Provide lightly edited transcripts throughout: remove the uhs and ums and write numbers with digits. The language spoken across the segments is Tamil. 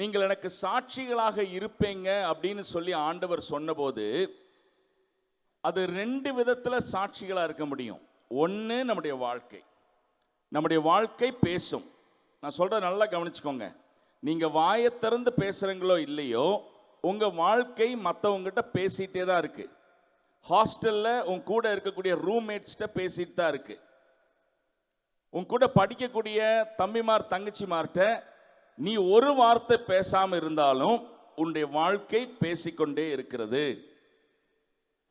நீங்கள் எனக்கு சாட்சிகளாக இருப்பீங்க அப்படின்னு சொல்லி ஆண்டவர் சொன்னபோது அது ரெண்டு விதத்தில் சாட்சிகளாக இருக்க முடியும். ஒன்று, நம்முடைய வாழ்க்கை பேசும். நான் சொல்கிறத நல்லா கவனிச்சுக்கோங்க. நீங்கள் வாயை திறந்து பேசுகிறீங்களோ இல்லையோ, உங்கள் வாழ்க்கை மற்றவங்ககிட்ட பேசிகிட்டே தான் இருக்குது. ஹாஸ்டலில் உங்க கூட இருக்கக்கூடிய ரூம்மேட்ஸ்கிட்ட பேசிட்டு தான் இருக்குது. உங்க கூட படிக்கக்கூடிய தம்பிமார் தங்கச்சிமார்கிட்ட நீ ஒரு வார்த்தை பேசாமல் இருந்தாலும் உன்னுடைய வாழ்க்கை பேசிக்கொண்டே இருக்கிறது.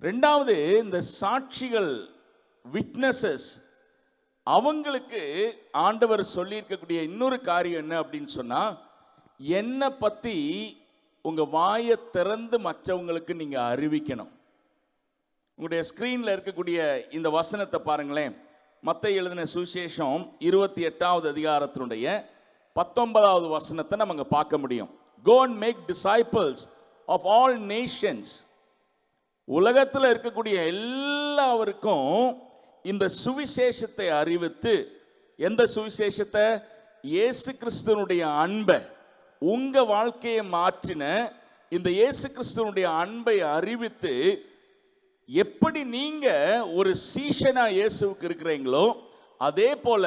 ரெண்டாவது, இந்த சாட்சிகள், விட்னஸஸ், அவங்களுக்கு ஆண்டவர் சொல்லியிருக்கக்கூடிய இன்னொரு காரியம் என்ன அப்படின்னு சொன்னால், என்னை பற்றி உங்கள் வாயை திறந்து மற்றவங்களுக்கு நீங்கள் அறிவிக்கணும். உங்களுடைய ஸ்க்ரீனில் இருக்கக்கூடிய இந்த வசனத்தை பாருங்களேன். மத்தேயு எழுதின சுவிசேஷம் 28வது அதிகாரத்தினுடைய 19வது வசனத்தை நம்ம அங்கே பார்க்க முடியும். Go and make disciples of all nations. உலகத்தில் இருக்கக்கூடிய எல்லாருக்கும் இந்த சுவிசேஷத்தை அறிவித்து, எந்த சுவிசேஷத்தை? இயேசு கிறிஸ்துவனுடைய அன்பை, உங்க வாழ்க்கையை மாற்றின இந்த இயேசு கிறிஸ்துவனுடைய அன்பை அறிவித்து, எப்படி நீங்க ஒரு சீஷனா இயேசுவுக்கு இருக்கிறீங்களோ அதே போல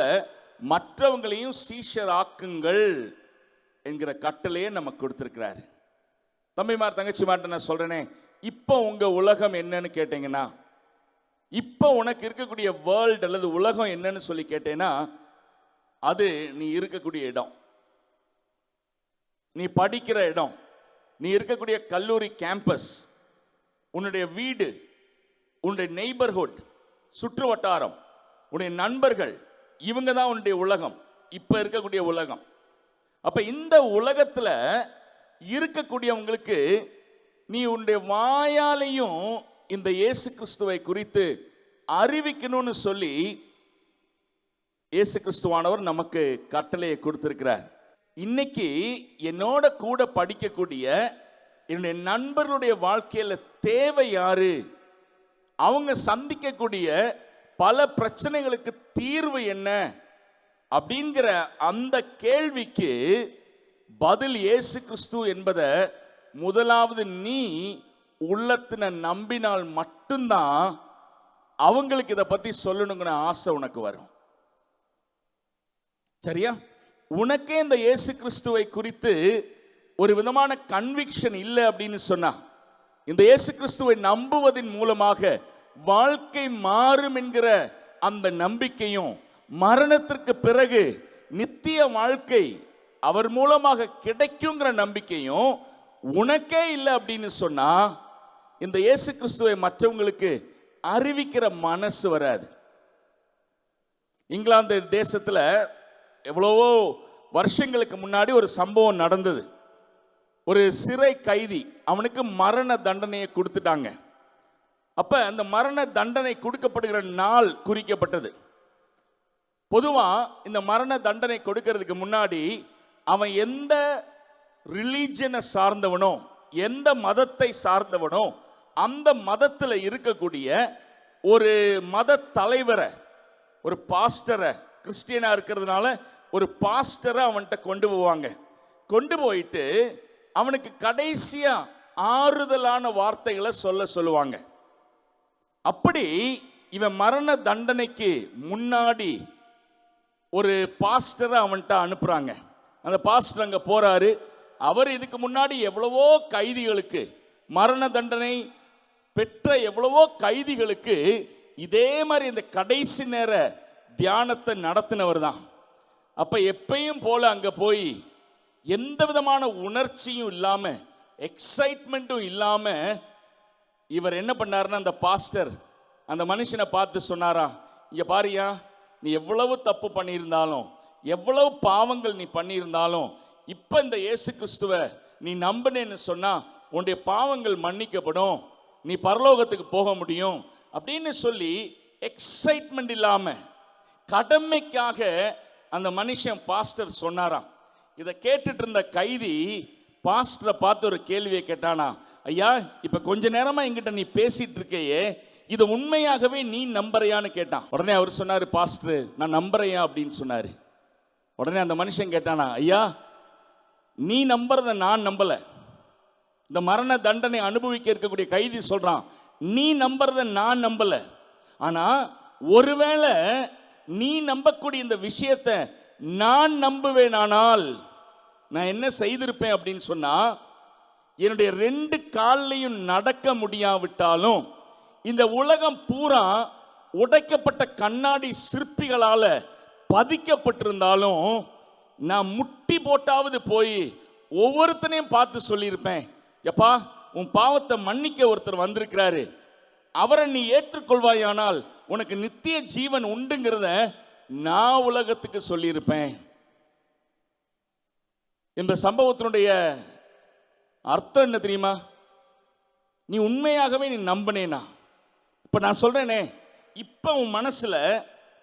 மற்றவங்களையும் சீஷர் ஆக்குங்கள் என்கிற கட்டளையே நமக்கு கொடுத்திருக்கிறாரு. தம்பிமார் தங்கச்சிமார்ட்ட நான் சொல்றேனே, இப்போ உங்க உலகம் என்னன்னு கேட்டீங்கன்னா, இப்போ உனக்கு இருக்கக்கூடிய வேர்ல்டு அல்லது உலகம் என்னன்னு சொல்லி கேட்டேன்னா, அது நீ இருக்கக்கூடிய இடம், நீ படிக்கிற இடம், நீ இருக்கக்கூடிய கல்லூரி கேம்பஸ், உன்னுடைய வீடு, உன்னுடைய நெய்பர்ஹுட், சுற்று வட்டாரம், உன்னுடைய நண்பர்கள், இவங்க தான் உன்னுடைய உலகம், இப்போ இருக்கக்கூடிய உலகம். அப்போ இந்த உலகத்தில் இருக்கக்கூடியவங்களுக்கு நீ உன்னுடைய வாயாலையும் இந்த இயேசு கிறிஸ்துவை குறித்து அறிவிக்கணும்னு சொல்லி இயேசு கிறிஸ்துவானவர் நமக்கு கட்டளையை கொடுத்திருக்கிறார். இன்னைக்கு என்னோட கூட படிக்கக்கூடிய என்னுடைய நண்பர்களுடைய வாழ்க்கையில் தேவை யாரு? அவங்க சந்திக்கக்கூடிய பல பிரச்சனைகளுக்கு தீர்வு என்ன அப்படிங்கிற அந்த கேள்விக்கு பதில் இயேசு கிறிஸ்து என்பதை முதலாவது நீ உள்ளத்தின நம்பினால் மட்டும்தான் அவங்களுக்கு இதை பத்தி சொல்லணுங்கிற ஆசை உனக்கு வரும். சரியா? உனக்கே இந்த இயேசு கிறிஸ்துவை குறித்து ஒரு விதமான கன்விக்ஷன் இல்லை அப்படின்னு சொன்னா, இந்த இயேசு கிறிஸ்துவை நம்புவதன் மூலமாக வாழ்க்கை மாறும் என்கிற அந்த நம்பிக்கையும், மரணத்திற்கு பிறகு நித்திய வாழ்க்கை அவர் மூலமாக கிடைக்குங்கிற நம்பிக்கையும் உனக்கே இல்லை அப்படின்னு சொன்னா, இந்த இயேசு கிறிஸ்துவை மற்றவங்களுக்கு அறிவிக்கிற மனசு வராது. இங்கிலாந்து தேசத்தில் எவ்வளவோ வருஷங்களுக்கு முன்னாடி ஒரு சம்பவம் நடந்தது. ஒரு சிறை கைதி, அவனுக்கு மரண தண்டனையை கொடுத்துட்டாங்க. அப்ப அந்த மரண தண்டனை கொடுக்கப்படுகிற நாள் குறிக்கப்பட்டது. பொதுவா இந்த மரண தண்டனை கொடுக்கிறதுக்கு முன்னாடி அவன் எந்த ரிலீஜனை சார்ந்தவனோ, எந்த மதத்தை சார்ந்தவனோ, அந்த மதத்தில் இருக்கக்கூடிய ஒரு மத தலைவரை, ஒரு பாஸ்டரை, கிறிஸ்டியனா இருக்கிறதுனால ஒரு பாஸ்டரை அவன்கிட்ட கொண்டு போவாங்க. கொண்டு போயிட்டு அவனுக்கு கடைசியா ஆறுதலான வார்த்தைகளை சொல்லுவாங்க. அப்படி இவன் மரண தண்டனைக்கு முன்னாடி ஒரு பாஸ்டரை அவன்கிட்ட அனுப்புறாங்க. அந்த பாஸ்டர் அங்க போறாரு. அவர் இதுக்கு முன்னாடி எவ்வளவோ கைதிகளுக்கு, மரண தண்டனை பெற்ற எவ்வளவோ கைதிகளுக்கு இதே மாதிரி இந்த கடைசி நேர தியானத்தை நடத்தினவர் தான். அப்ப எப்பயும் போல அங்க போய் எந்த விதமான உணர்ச்சியும் இல்லாம, எக்ஸைட்மெண்ட்டும் இல்லாம, இவர் என்ன பண்ணாருன்னா, அந்த பாஸ்டர் அந்த மனுஷனை பார்த்து சொன்னாரா, இங்க பாரியா, நீ எவ்வளவு தப்பு பண்ணியிருந்தாலும், எவ்வளவு பாவங்கள் நீ பண்ணியிருந்தாலும், இப்ப இந்த இயேசு கிறிஸ்துவை நீ நம்பினேன்னு சொன்னா உன்னுடைய பாவங்கள் மன்னிக்கப்படும், நீ பரலோகத்துக்கு போக முடியும் அப்படின்னு சொல்லி எக்ஸைட்மெண்ட் இல்லாம கடமைக்காக அந்த மனுஷன் பாஸ்டர் சொன்னாராம். இதை கேட்டுட்டு இருந்த கைதி பாஸ்டரை பார்த்து ஒரு கேள்வியை கேட்டானா, ஐயா, இப்ப கொஞ்ச நேரமா என்கிட்ட நீ பேசிட்டு இருக்கையே, இது உண்மையாகவே நீ நம்புறையான்னு கேட்டான். உடனே அவர் சொன்னாரு, பாஸ்டர் நான் நம்புறையா அப்படின்னு சொன்னாரு. உடனே அந்த மனுஷன் கேட்டானா, ஐயா நீ நம்புறத நான் நம்பல. இந்த மரண தண்டனை அனுபவிக்க இருக்கக்கூடிய கைதி சொல்றான், நீ நம்புறத நான் நம்பல. ஆனா ஒருவேளை நீ நம்பக்கூடிய இந்த விஷயத்தை நான் நம்புவேனானால் நான் என்ன செய்திருப்பேன் அப்படின்னு சொன்னா, என்னுடைய 2 கால்லையும் நடக்க முடியாவிட்டாலும் இந்த உலகம் பூரா உடைக்கப்பட்ட கண்ணாடி சிற்பிகளால பதிக்கப்பட்டிருந்தாலும் நான் முட்டி போட்டாவது போய் ஒவ்வொருத்தனையும் பார்த்து சொல்லியிருப்பேன், எப்பா உன் பாவத்தை மன்னிக்க ஒருத்தர் வந்திருக்கிறாரு, அவரை நீ ஏற்றுக்கொள்வாயானால் உனக்கு நித்திய ஜீவன் உண்டுங்கிறத நான் உலகத்துக்கு சொல்லியிருப்பேன். இந்த சம்பவத்தினுடைய அர்த்தம் என்ன தெரியுமா? நீ உண்மையாகவே நீ நம்பினேனா, இப்ப நான் சொல்றேனே, இப்ப உன் மனசுல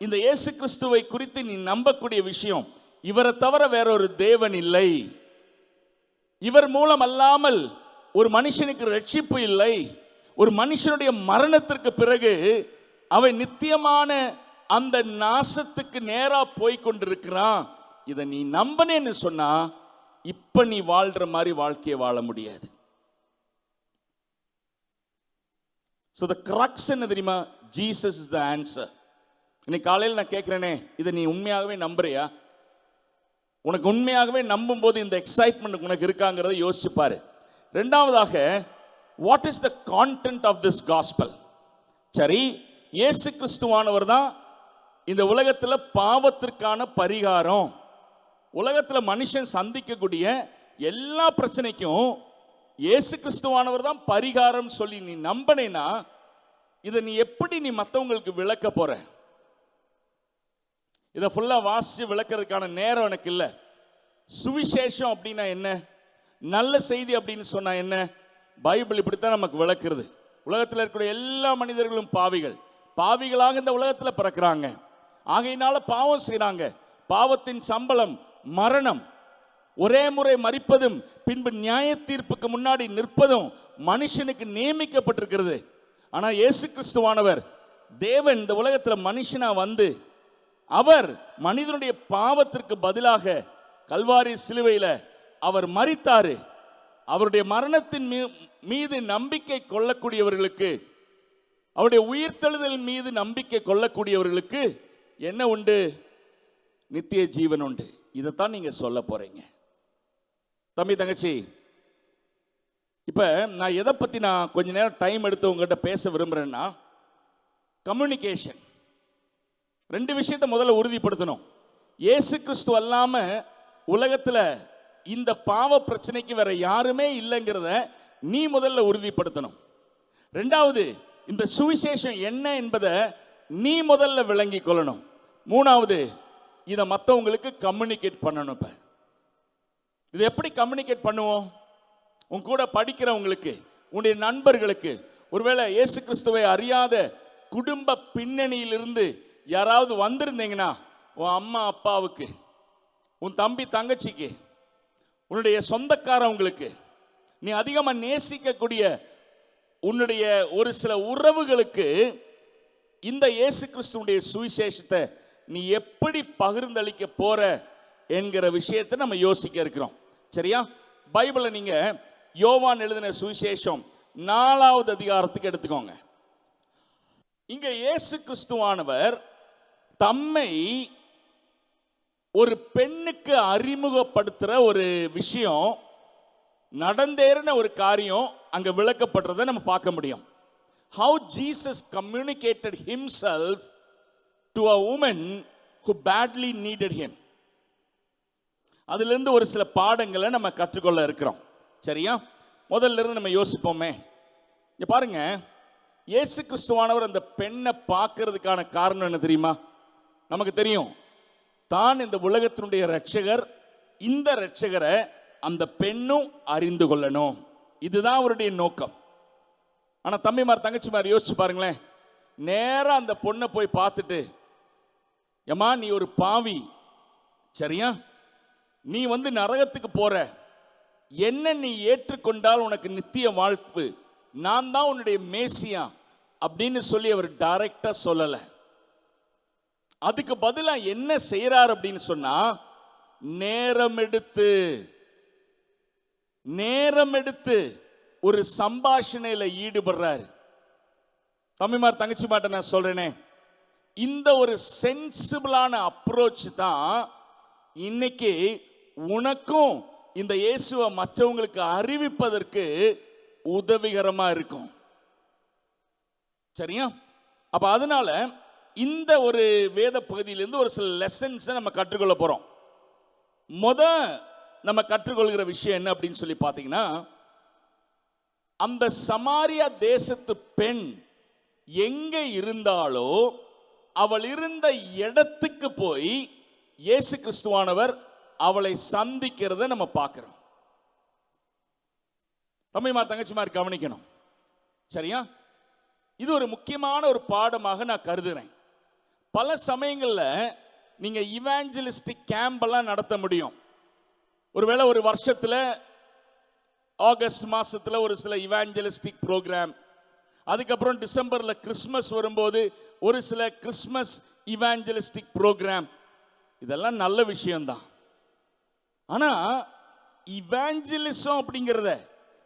இந்த இயேசு கிறிஸ்துவை குறித்து நீ நம்பக்கூடிய விஷயம், இவரை தவிர வேற ஒரு தேவன் இல்லை, இவர் மூலம் அல்லாமல் ஒரு மனுஷனுக்கு ரட்சிப்பு இல்லை, ஒரு மனுஷனுடைய மரணத்திற்கு பிறகு அவன் நித்தியமான அந்த நாசத்துக்கு நேரா போய் கொண்டிருக்கிறான். இதை நீ நம்பனேன்னு சொன்னா இப்ப நீ வாழ்ற மாதிரி வாழ்க்கையை வாழ முடியாது. So the crux என்ன தெரியுமா? Jesus is the answer. இன்னைக்கு காலையில் நான் கேட்கிறேனே, இதை நீ உண்மையாகவே நம்புறியா? உனக்கு உண்மையாகவே நம்பும் போது இந்த எக்ஸைட்மெண்ட் உனக்கு இருக்காங்கிறத யோசிச்சு பாரு. ரெண்டாவதாக, what is the content of this gospel? சரி, இயேசு கிறிஸ்துவானவர் தான் இந்த உலகத்தில் பாவத்திற்கான பரிகாரம். உலகத்தில் மனுஷன் சந்திக்கக்கூடிய எல்லா பிரச்சனைக்கும் இயேசு கிறிஸ்துவானவர் தான் பரிகாரம் சொல்லி நீ நம்பனேனா இதை நீ எப்படி நீ மற்றவங்களுக்கு விளக்க போற? இதை ஃபுல்லா வாசிச்சு விளக்கிறதுக்கான நேரம் எனக்கு இல்லை. சுவிசேஷம் அப்படின்னா என்ன, நல்ல செய்தி அப்படின்னு சொன்னா என்ன, பைபிள் இப்படித்தான் நமக்கு விளக்குறது. உலகத்தில் இருக்கிற எல்லா மனிதர்களும் பாவிகள், பாவிகளாக இந்த உலகத்தில் பிறக்கிறாங்க, ஆகையினால பாவம் செய்யறாங்க. பாவத்தின் சம்பளம் மரணம். ஒரே முறை மரிப்பதும் பின்பு நியாய தீர்ப்புக்கு முன்னாடி நிற்பதும் மனுஷனுக்கு நியமிக்கப்பட்டிருக்கிறது. ஆனா இயேசு கிறிஸ்துவானவர் தேவன் இந்த உலகத்தில் மனுஷனா வந்து அவர் மனிதனுடைய பாவத்திற்கு பதிலாக கல்வாரி சிலுவையில் அவர் மரித்தாரு. அவருடைய மரணத்தின் மீது நம்பிக்கை கொள்ளக்கூடியவர்களுக்கு, அவருடைய உயிர்த்தெழுதல் மீது நம்பிக்கை கொள்ளக்கூடியவர்களுக்கு என்ன உண்டு? நித்திய ஜீவன் உண்டு. இதைத்தான் நீங்க சொல்ல போறீங்க. தம்பி தங்கச்சி, இப்ப நான் எதை பத்தி நான் கொஞ்ச நேரம் டைம் எடுத்து உங்ககிட்ட பேச விரும்புறேன்னா, கம்யூனிகேஷன். 2 விஷயத்தை முதல்ல உறுதிப்படுத்தணும். இயேசு கிறிஸ்து அல்லாம உலகத்துல இந்த பாவ பிரச்சனைக்கு வேற யாருமே இல்லைங்கிறத நீ முதல்ல உறுதிப்படுத்தணும். 2வது, இந்த சுவிசேஷம் என்ன என்பதை நீ முதல்ல விளங்கி கொள்ளணும். 3வது, இதை மற்றவங்களுக்கு கம்யூனிகேட் பண்ணணும். இப்ப இதை எப்படி கம்யூனிகேட் பண்ணுவோம்? உன் கூட படிக்கிறவங்களுக்கு, உன்னுடைய நண்பர்களுக்கு, ஒருவேளை இயேசு கிறிஸ்துவை அறியாத குடும்ப பின்னணியிலிருந்து யாராவது வந்திருந்தீங்கன்னா, உன் அம்மா அப்பாவுக்கு, உன் தம்பி தங்கச்சிக்கு, உன்னுடைய சொந்தக்காரவங்களுக்கு, நீ அதிகமாக நேசிக்கக்கூடிய உன்னுடைய ஒரு சில உறவுகளுக்கு இந்த இயேசு கிறிஸ்துவுடைய சுவிசேஷத்தை நீ எப்படி பகிர்ந்தளிக்க போற என்கிற விஷயத்தை நம்ம யோசிக்க இருக்கிறோம். சரியா? பைபிளை நீங்க யோவான் எழுதின சுவிசேஷம் 4வது அதிகாரத்துக்கு எடுத்துக்கோங்க. இங்க இயேசு கிறிஸ்துவானவர் தம்மை ஒரு பெண்ணுக்கு அறிமுகப்படுத்துற ஒரு விஷயம், நடந்தேறின ஒரு காரியம் அங்க விளக்கப்படுறதை நம்ம பார்க்க முடியும். How Jesus communicated himself to a woman who badly needed him. அதிலிருந்து ஒரு சில பாடங்களை நம்ம கற்றுக்கொள்ள இருக்கிறோம். சரியா? முதல்ல இருந்து நம்ம யோசிப்போமே. இங்க பாருங்க, இயேசு கிறிஸ்துவானவர் அந்த பெண்ணை பார்க்கறதுக்கான காரணம் என்ன தெரியுமா? நமக்கு தெரியும், தான் இந்த உலகத்தினுடைய இரட்சகர், இந்த இரட்சகரை அந்த பெண்ணும் அறிந்து கொள்ளணும். இதுதான் அவருடைய நோக்கம். ஆனா தம்பிமார் தங்கச்சிமார் யோசிச்சு பாருங்களேன், நேரா அந்த பொண்ணை போய் பார்த்துட்டு, ஏம்மா நீ ஒரு பாவி, சரியா, நீ நரகத்துக்கு போற, என்ன நீ ஏற்றுக்கொண்டால் உனக்கு நித்திய வாழ்வு, நான் தான் உன்னுடைய மேசியா அப்படின்னு சொல்லி அவர் டைரக்டா சொல்லல. அதுக்கு பதிலா என்ன செய்யறார் அப்படின்னு சொன்னா, நேரம் எடுத்து நேரம் எடுத்து ஒரு சம்பாஷணையில ஈடுபடுறாரு. தம்பிமார் தங்கச்சி மாட்ட நான் சொல்றேனே, இந்த ஒரு சென்சிபிளான அப்ரோச் தான் இன்னைக்கு உனக்கும் இந்த இயேசுவை மற்றவங்களுக்கு அறிவிப்பதற்கு உதவிகரமா இருக்கும். சரியா? அப்ப அதனால இந்த ஒரு வேத பகுதியிலிருந்து ஒரு சில லெசன்ஸ் நம்ம கற்றுக்கொள்ள போறோம். நம்ம கற்றுக்கொள்கிற விஷயம் என்ன அப்படின்னு சொல்லி பார்த்தீங்கன்னா, அந்த சமாரியா தேசத்து பெண் எங்க இருந்தாலோ அவள் இருந்த இடத்துக்கு போய் இயேசு கிறிஸ்துவானவர் அவளை சந்திக்கிறத நம்ம பார்க்கிறோம். தம்பிமார் தங்கச்சிமார் கவனிக்கணும். சரியா? இது ஒரு முக்கியமான ஒரு பாடமாக நான் கருதுறேன். பல சமயங்களில் நீங்க இவாஞ்சலிஸ்டிக் கேம்ப் எல்லாம் நடத்த முடியும். ஒருவேளை ஒரு வருஷத்துல ஆகஸ்ட் மாசத்துல ஒரு சில இவாஞ்சலிஸ்டிக் ப்ரோக்ராம், அதுக்கப்புறம் டிசம்பர்ல கிறிஸ்மஸ் வரும்போது ஒரு சில கிறிஸ்மஸ் இவாஞ்சலிஸ்டிக் ப்ரோக்ராம், இதெல்லாம் நல்ல விஷயம்தான். ஆனா இவாஞ்சலிசம் அப்படிங்கிறத,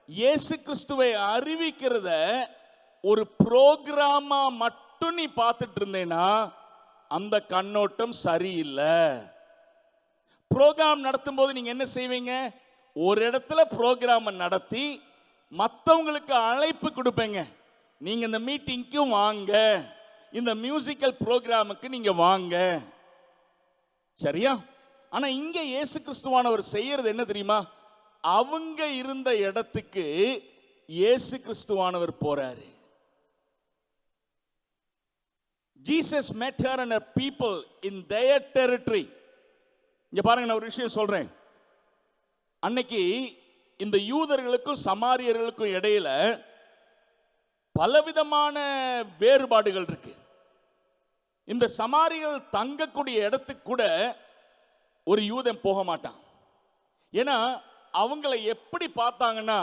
இயேசு கிறிஸ்துவை அறிவிக்கிறத ஒரு ப்ரோக்ராமா மட்டும் நீ பார்த்துட்டு இருந்தேன்னா அந்த கண்ணோட்டம் சரியில்லை. ப்ரோக்ராம் நடத்தும் போது நீங்க என்ன செய்வீங்க? ஒரு இடத்துல ப்ரோக்ராம் நடத்தி மற்றவங்களுக்கு அழைப்பு கொடுப்பீங்க. நீங்க இந்த மீட்டிங்க்கு வாங்க, இந்த மியூசிக்கல் ப்ரோக்ராமுக்கு நீங்க வாங்க. சரியா? ஆனா இங்க இயேசு கிறிஸ்துவானவர் செய்யறது என்ன தெரியுமா? அவங்க இருந்த இடத்துக்கு இயேசு கிறிஸ்துவானவர் போறாரு. Jesus met her and her people in their territory. இங்க பாருங்க, நான் ஒரு விஷயம் சொல்றேன். அன்னைக்கு இந்த யூதர்களுக்கும் சமாரியர்களுக்கும் இடையில பலவிதமான வேறுபாடுகள் இருக்கு. இந்த சமாரியர்கள் தங்கக்கூடிய இடத்துக்கு கூட ஒரு யூதன் போக மாட்டான். ஏன்னா அவங்களை எப்படி பார்த்தாங்கன்னா,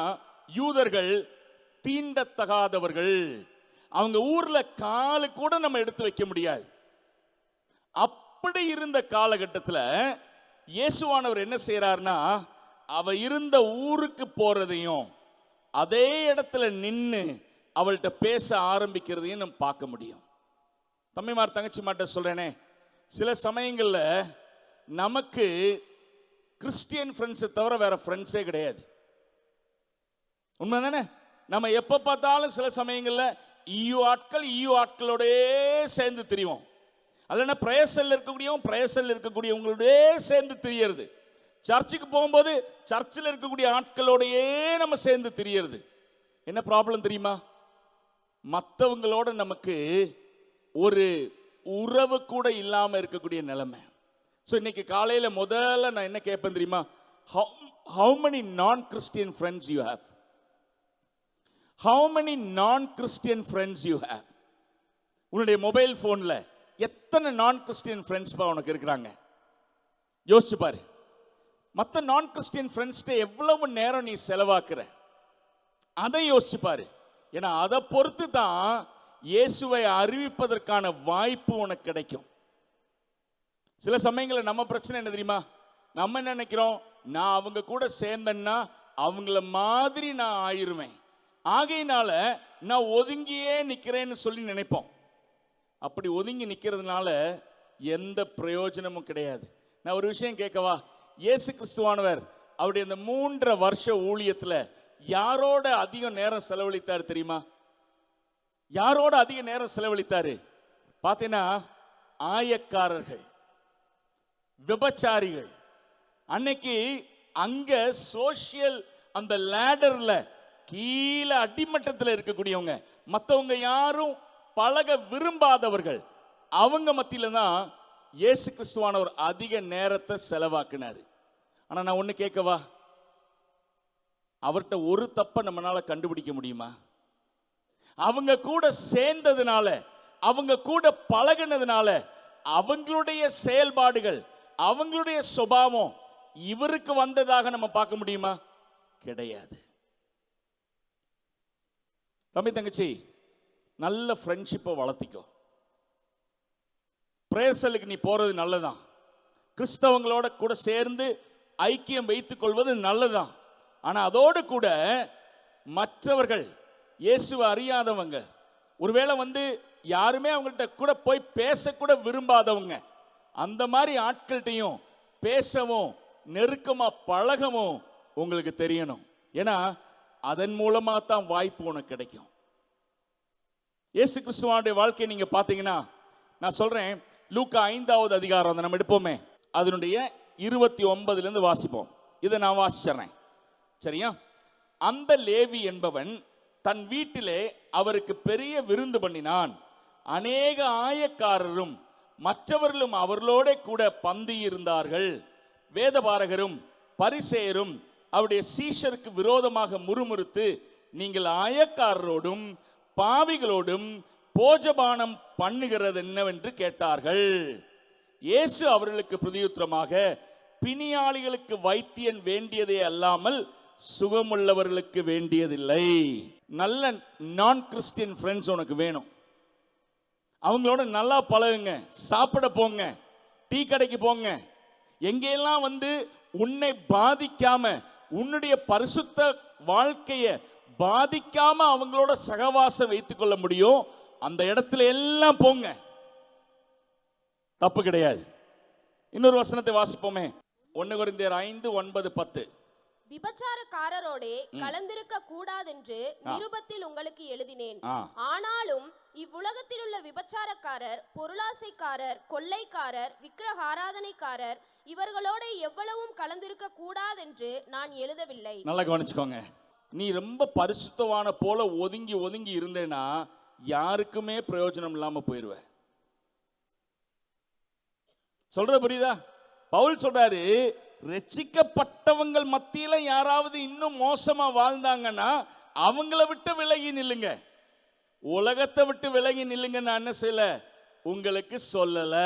யூதர்கள் தீண்டத்தகாதவர்கள், அவங்க ஊர்ல காலு கூட நம்ம எடுத்து வைக்க முடியாது. அப்படி இருந்த காலகட்டத்தில் இயேசுவானவர் என்ன செய்யறாருன்னா, அவ இருந்த ஊருக்கு போறதையும் அதே இடத்துல நின்று அவள்கிட்ட பேச ஆரம்பிக்கிறதையும் நம்ம பார்க்க முடியும். தம்பிமார் தங்கச்சி மாட்ட சொல்றேனே, சில சமயங்கள்ல நமக்கு கிறிஸ்டியன் ஃப்ரெண்ட்ஸை தவிர வேற ஃப்ரெண்ட்ஸே கிடையாது. உண்மைதானே? நம்ம எப்ப பார்த்தாலும் சில சமயங்கள்ல ஈயு ஆட்களோட சேர்ந்து திரிவோம். அல்லனா பிரேசல் இருக்கக்கூடியவங்களோட சேர்ந்து திரியறது. சர்ச்சுக்கு போகும்போது சர்ச்சில் இருக்கக்கூடிய ஆட்களோடையே நம்ம சேர்ந்து திரியறது. என்ன ப்ராப்ளம் தெரியுமா? மற்றவங்களோட நமக்கு ஒரு உறவு கூட இல்லாம இருக்கக்கூடிய நிலைமை. ஸோ இன்னைக்கு காலையில் முதல்ல நான் என்ன கேட்பேன் தெரியுமா? how many non-Christian friends you have? How many non-Christian friends you have? உன்னுடைய மொபைல் போன்ல எத்தனை நான் கிறிஸ்டியன் ஃப்ரெண்ட்ஸ் உனக்கு இருக்கிறாங்க? யோசிச்சு பாரு. மற்ற நான் கிறிஸ்டியன் ஃப்ரெண்ட்ஸ்ட எவ்வளவு நேரம் நீ செலவாக்குற, அதை யோசிச்சு பாரு. ஏன்னா அதை பொறுத்து தான் இயேசுவை அறிவிப்பதற்கான வாய்ப்பு உனக்கு கிடைக்கும். சில சமயங்களில் நம்ம பிரச்சனை என்ன தெரியுமா? நம்ம என்ன நினைக்கிறோம்? நான் அவங்க கூட சேர்ந்தேன்னா அவங்கள மாதிரி நான் ஆயிருவேன், ஆகையினால நான் ஒதுங்கியே நிற்கிறேன்னு சொல்லி நினைப்போம். அப்படி ஒதுங்கி நிற்கிறதுனால எந்த பிரயோஜனமும் கிடையாது. நான் ஒரு விஷயம் கேட்கவா? இயேசு கிறிஸ்துவானவர் அவருடைய இந்த 3.5 வருஷ ஊழியத்தில் யாரோட அதிக நேரம் செலவழித்தார் தெரியுமா? யாரோட அதிக நேரம் செலவழித்தாரு பார்த்தீங்கன்னா, ஆயக்காரர்கள், விபச்சாரிகள். அன்னைக்கு அங்க சோசியல் அந்த லேடர்ல கீழே அடிமட்டத்தில் இருக்கக்கூடியவங்க, மற்றவங்க யாரும் பழக விரும்பாதவர்கள், அவங்க மத்தியில தான் இயேசு கிறிஸ்துவானவர் அதிக நேரத்தை செலவாக்கினார். ஆனா நான் ஒண்ணு கேட்கவா? அவர்கிட்ட ஒரு தப்பை நம்மளால கண்டுபிடிக்க முடியுமா? அவங்க கூட சேர்ந்ததுனால, அவங்க கூட பழகினதுனால அவங்களுடைய செயல்பாடுகள், அவங்களுடைய சுபாவம் இவருக்கு வந்ததாக நம்ம பார்க்க முடியுமா? கிடையாது. தம்பி தங்கச்சி, நல்ல ஃப்ரெண்ட்ஷிப்பை வளர்த்திக்கோ. பிரேசலுக்கு நீ போறது நல்லதான், கிறிஸ்தவங்களோட கூட சேர்ந்து ஐக்கியம் வைத்துக் கொள்வது நல்லதான். ஆனா அதோடு கூட மற்றவர்கள், இயேசுவை அறியாதவங்க, ஒருவேளை யாருமே அவங்கள்ட்ட கூட போய் பேசக்கூட விரும்பாதவங்க, அந்த மாதிரி ஆட்கள்கிட்டையும் பேசவும் நெருக்கமா பழகவும் உங்களுக்கு தெரியணும். ஏன்னா அதன் மூலமா தான் வாய்ப்பு உனக்கு கிடைக்கும். இயேசு கிறிஸ்துவோட வாழ்க்கையை நீங்க பாத்தீங்கன்னா, நான் சொல்றேன், லூக்கா 5வது அதிகாரம் நம்ம எடுப்போமே, அதனுடைய 29 வாசிப்போம். இதை நான் வாசிச்சறேன், சரியா? அந்த லேவி என்பவன் தன் வீட்டிலே அவருக்கு பெரிய விருந்து பண்ணினான். அநேக ஆயக்காரரும் மற்றவர்களும் அவர்களோட கூட பந்தி இருந்தார்கள். வேதபாரகரும் பரிசேயரும் அவருடைய சீஷருக்கு விரோதமாக முறுமுறுத்து, நீங்கள் ஆயக்காரரோடும் பாவிகளோடும் போஜபானம் பண்ணுகிறது என்னவென்று கேட்டார்கள். இயேசு அவர்களுக்கு பிரதியுத்தரமாக, பிணியாளிகளுக்கு வைத்தியன் வேண்டியதே அல்லாமல் சுகமுள்ளவர்களுக்கு வேண்டியதில்லை. நல்ல நான் கிறிஸ்டியன் ஃப்ரெண்ட்ஸ் உனக்கு வேணும். அவங்களோட நல்லா பழகுங்க, சாப்பிட போங்க, டீ கடைக்கு போங்க. எங்கெல்லாம் உன்னை பாதிக்காம, உன்னுடைய பரிசுத்த வாழ்க்கையை பாதிக்காம அவங்களோட சகவாசம் வைத்துக் கொள்ள முடியும், அந்த இடத்துல எல்லாம் போங்க, தப்பு கிடையாது. இன்னொரு வசனத்தை வாசிப்போமே, 1 கொரிந்தியர் 5:9-10. விபச்சாரக்காரரோடே கலந்திருக்க கூடாதென்று நிருபத்தில் உங்களுக்கு எழுதினேன். ஆனாலும் இவ்வுலகத்தில் உள்ள விபச்சாரக்காரர், பொருளாசைக்காரர், கொள்ளைக்காரர், விக்கிரக ஆராதனைக்காரர் இவர்களோட எவ்வளவும் கலந்திருக்க கூடாதென்று நான் எழுதவில்லை. நல்லா கவனிச்சுக்கோங்க. நீ ரொம்ப பரிசுத்தவான போல ஒதுங்கி ஒதுங்கி இருந்தேன்னா யாருக்குமே பிரயோஜனம் இல்லாம போயிருவ. சொல்றது புரியுதா? பவுல் சொல்றாரு, ரட்சிக்கப்பட்டவங்கள் மத்தியில யாராவது இன்னும் மோசமா வாழ்ந்தாங்கன்னா அவங்கள விட்டு விலகி நில்லுங்க, உலகத்தை விட்டு விலகி நில்லுங்க. நான் என்ன செய்யல, உங்களுக்கு சொல்லல,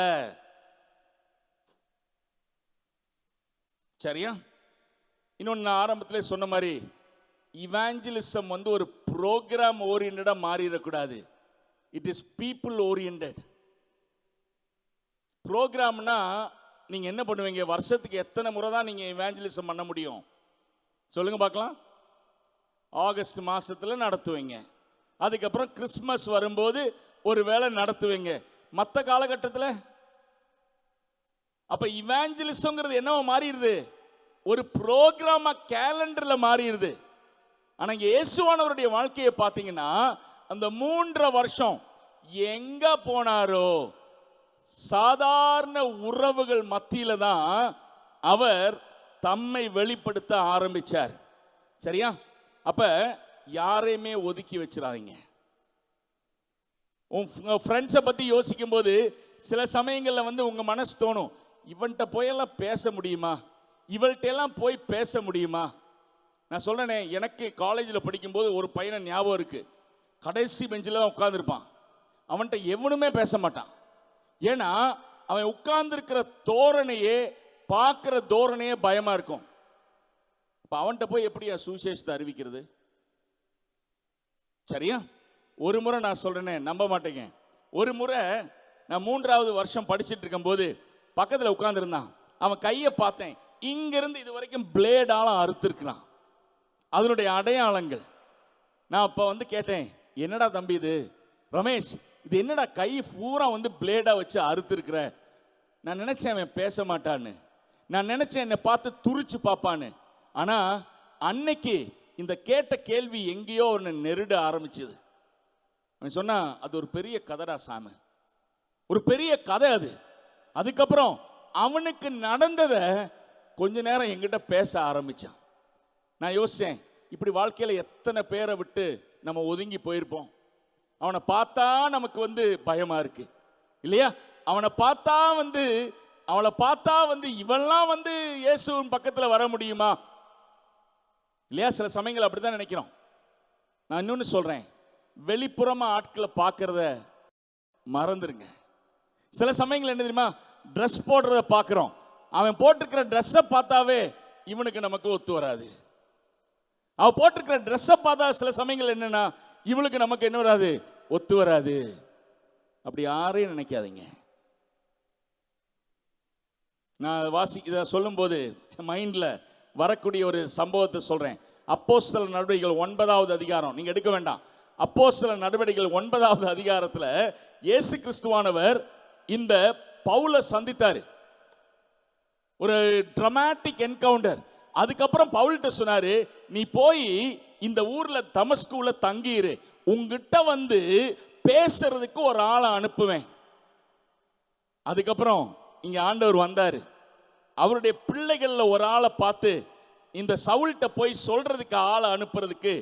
சரியா? இன்னொன்னு, நான் ஆரம்பத்திலே சொன்ன மாதிரி, இவாஞ்சலிசம் ஒரு ப்ரோக்ராம் ஓரியன்டா மாறிடக்கூடாது. It is people oriented. ப்ரோக்ராம்னா நீங்க என்ன பண்ணுவீங்க? வருஷத்துக்கு எத்தனை முறை தான் நீங்க இவாஞ்சலிசம் பண்ண முடியும் சொல்லுங்க பார்க்கலாம்? ஆகஸ்ட் மாசத்துல நடத்துவீங்க, அதுக்கப்புறம் கிறிஸ்மஸ் வரும்போது ஒரு வேளை நடத்துவீங்க, மற்ற காலகட்டத்தில். அப்ப இவாஞ்சலிசம்ங்கிறது என்னவோ மாறிடுது, ஒரு ப்ரோக்ராமா கேலண்டர்ல மாறிடுது. ஆனா இயேசுவானவருடைய வாழ்க்கையை பார்த்தீங்கன்னா, அந்த 3 வருஷம் எங்க போனாரோ சாதாரண உறவுகள் மத்தியில தான் அவர் தம்மை வெளிப்படுத்த ஆரம்பிச்சார், சரியா? அப்ப யாரையுமே ஒதுக்கி வச்சிடாதீங்க. உங்க ஃப்ரெண்ட்ஸை பத்தி யோசிக்கும் போது சில சமயங்கள்ல உங்க மனசு தோணும், இவன்கிட்ட போயெல்லாம் பேச முடியுமா, இவள்கிட்ட எல்லாம் போய் பேச முடியுமா? நான் சொல்றேனே, எனக்கு காலேஜில் படிக்கும்போது ஒரு பையனை ஞாபகம் இருக்கு. கடைசி பெஞ்சில் தான் உட்கார்ந்துருப்பான். அவன்கிட்ட எவனுமே பேச மாட்டான். ஏன்னா அவன் உட்கார்ந்துருக்கிற தோரணையே, பார்க்கிற தோரணையே பயமா இருக்கும். அப்ப அவன்கிட்ட போய் எப்படியா சுவிசேஷத்தை அறிவிக்கிறது? சரியா? ஒரு முறை நான் சொல்றேனே, நம்ப மாட்டேங்க. ஒரு முறை நான் 3வது வருஷம் படிச்சுட்டு இருக்கும் போது பக்கத்தில் உட்கார்ந்துருந்தான். அவன் கையை பார்த்தேன், இங்கிருந்து இது வரைக்கும் பிளேடால அறுத்திருக்கிறான், அதனுடைய அடையாளங்கள். நான் அப்ப கேட்டேன், என்னடா தம்பி இது ரமேஷ், இது என்னடா கை பூரா பிளேடா வச்சு அறுத்திருக்கிற? நான் நினைச்சேன் அவன் பேச மாட்டான்னு, நான் நினைச்சேன் என்னை பார்த்து துரிச்சு பார்ப்பான்னு. ஆனா அன்னைக்கு இந்த கேட்ட கேள்வி எங்கேயோ ஒன்று நெருட ஆரம்பிச்சது. அவன் சொன்னா, அது ஒரு பெரிய கதைடா சாமி, ஒரு பெரிய கதை அது. அதுக்கப்புறம் அவனுக்கு நடந்ததை கொஞ்ச நேரம் என்கிட்ட பேச ஆரம்பிச்சான். நான் யோசிச்சேன், இப்படி வாழ்க்கையில் எத்தனை பேரை விட்டு நம்ம ஒதுங்கி போயிருப்போம். அவனை பார்த்தா நமக்கு பயமா இருக்கு இல்லையா? அவனை பார்த்தா அவளை பார்த்தா இவெல்லாம் இயேசுவின் பக்கத்தில் வர முடியுமா இல்லையா? சில சமயங்கள் அப்படிதான் நினைக்கிறோம். நான் இன்னொன்னு சொல்றேன், வெளிப்புறமா ஆட்களை பார்க்கறத மறந்துருங்க. சில சமயங்கள் என்ன தெரியுமா, ட்ரெஸ் போடுறத பார்க்கிறோம், அவன் போட்டிருக்கிற ட்ரெஸ்ஸை பார்த்தாவே இவனுக்கு நமக்கு ஒத்து வராது. அவ போட்டிருக்கிற ட்ரெஸ்ஸை பார்த்தா சில சமயங்கள் என்னன்னா, இவளுக்கு நமக்கு என்ன வராது, ஒத்து வராது. அப்படி யாரையும் நினைக்காதீங்க. நான் இதை சொல்லும் போது மைண்ட்ல வரக்கூடிய ஒரு சம்பவத்தை சொல்றேன். அப்போஸ்தலர் நடவடிக்கைகள் 9வது அதிகாரம், நீங்க எடுக்க வேண்டாம். அப்போஸ்தலர் நடவடிக்கைகள் 9வது அதிகாரத்துல இயேசு கிறிஸ்துவானவர் இந்த பவுலை சந்தித்தாரு. ஒரு டிராமாட்டிக் என்கவுண்டர். அதுக்கப்புறம் பவுல்கிட்ட சொன்னாரு, நீ போய் இந்த ஊர்ல தமஸ்குல தங்கியிரு, உங்ககிட்ட வந்து பேசுறதுக்கு ஒரு ஆளை அனுப்புவேன். அதுக்கப்புறம் இங்க ஆண்டவர் வந்தாரு. அவருடைய பிள்ளைகள்ல ஒரு ஆளை பார்த்து இந்த சவுல்கிட்ட போய் சொல்றதுக்கு ஆளை அனுப்புறதுக்கு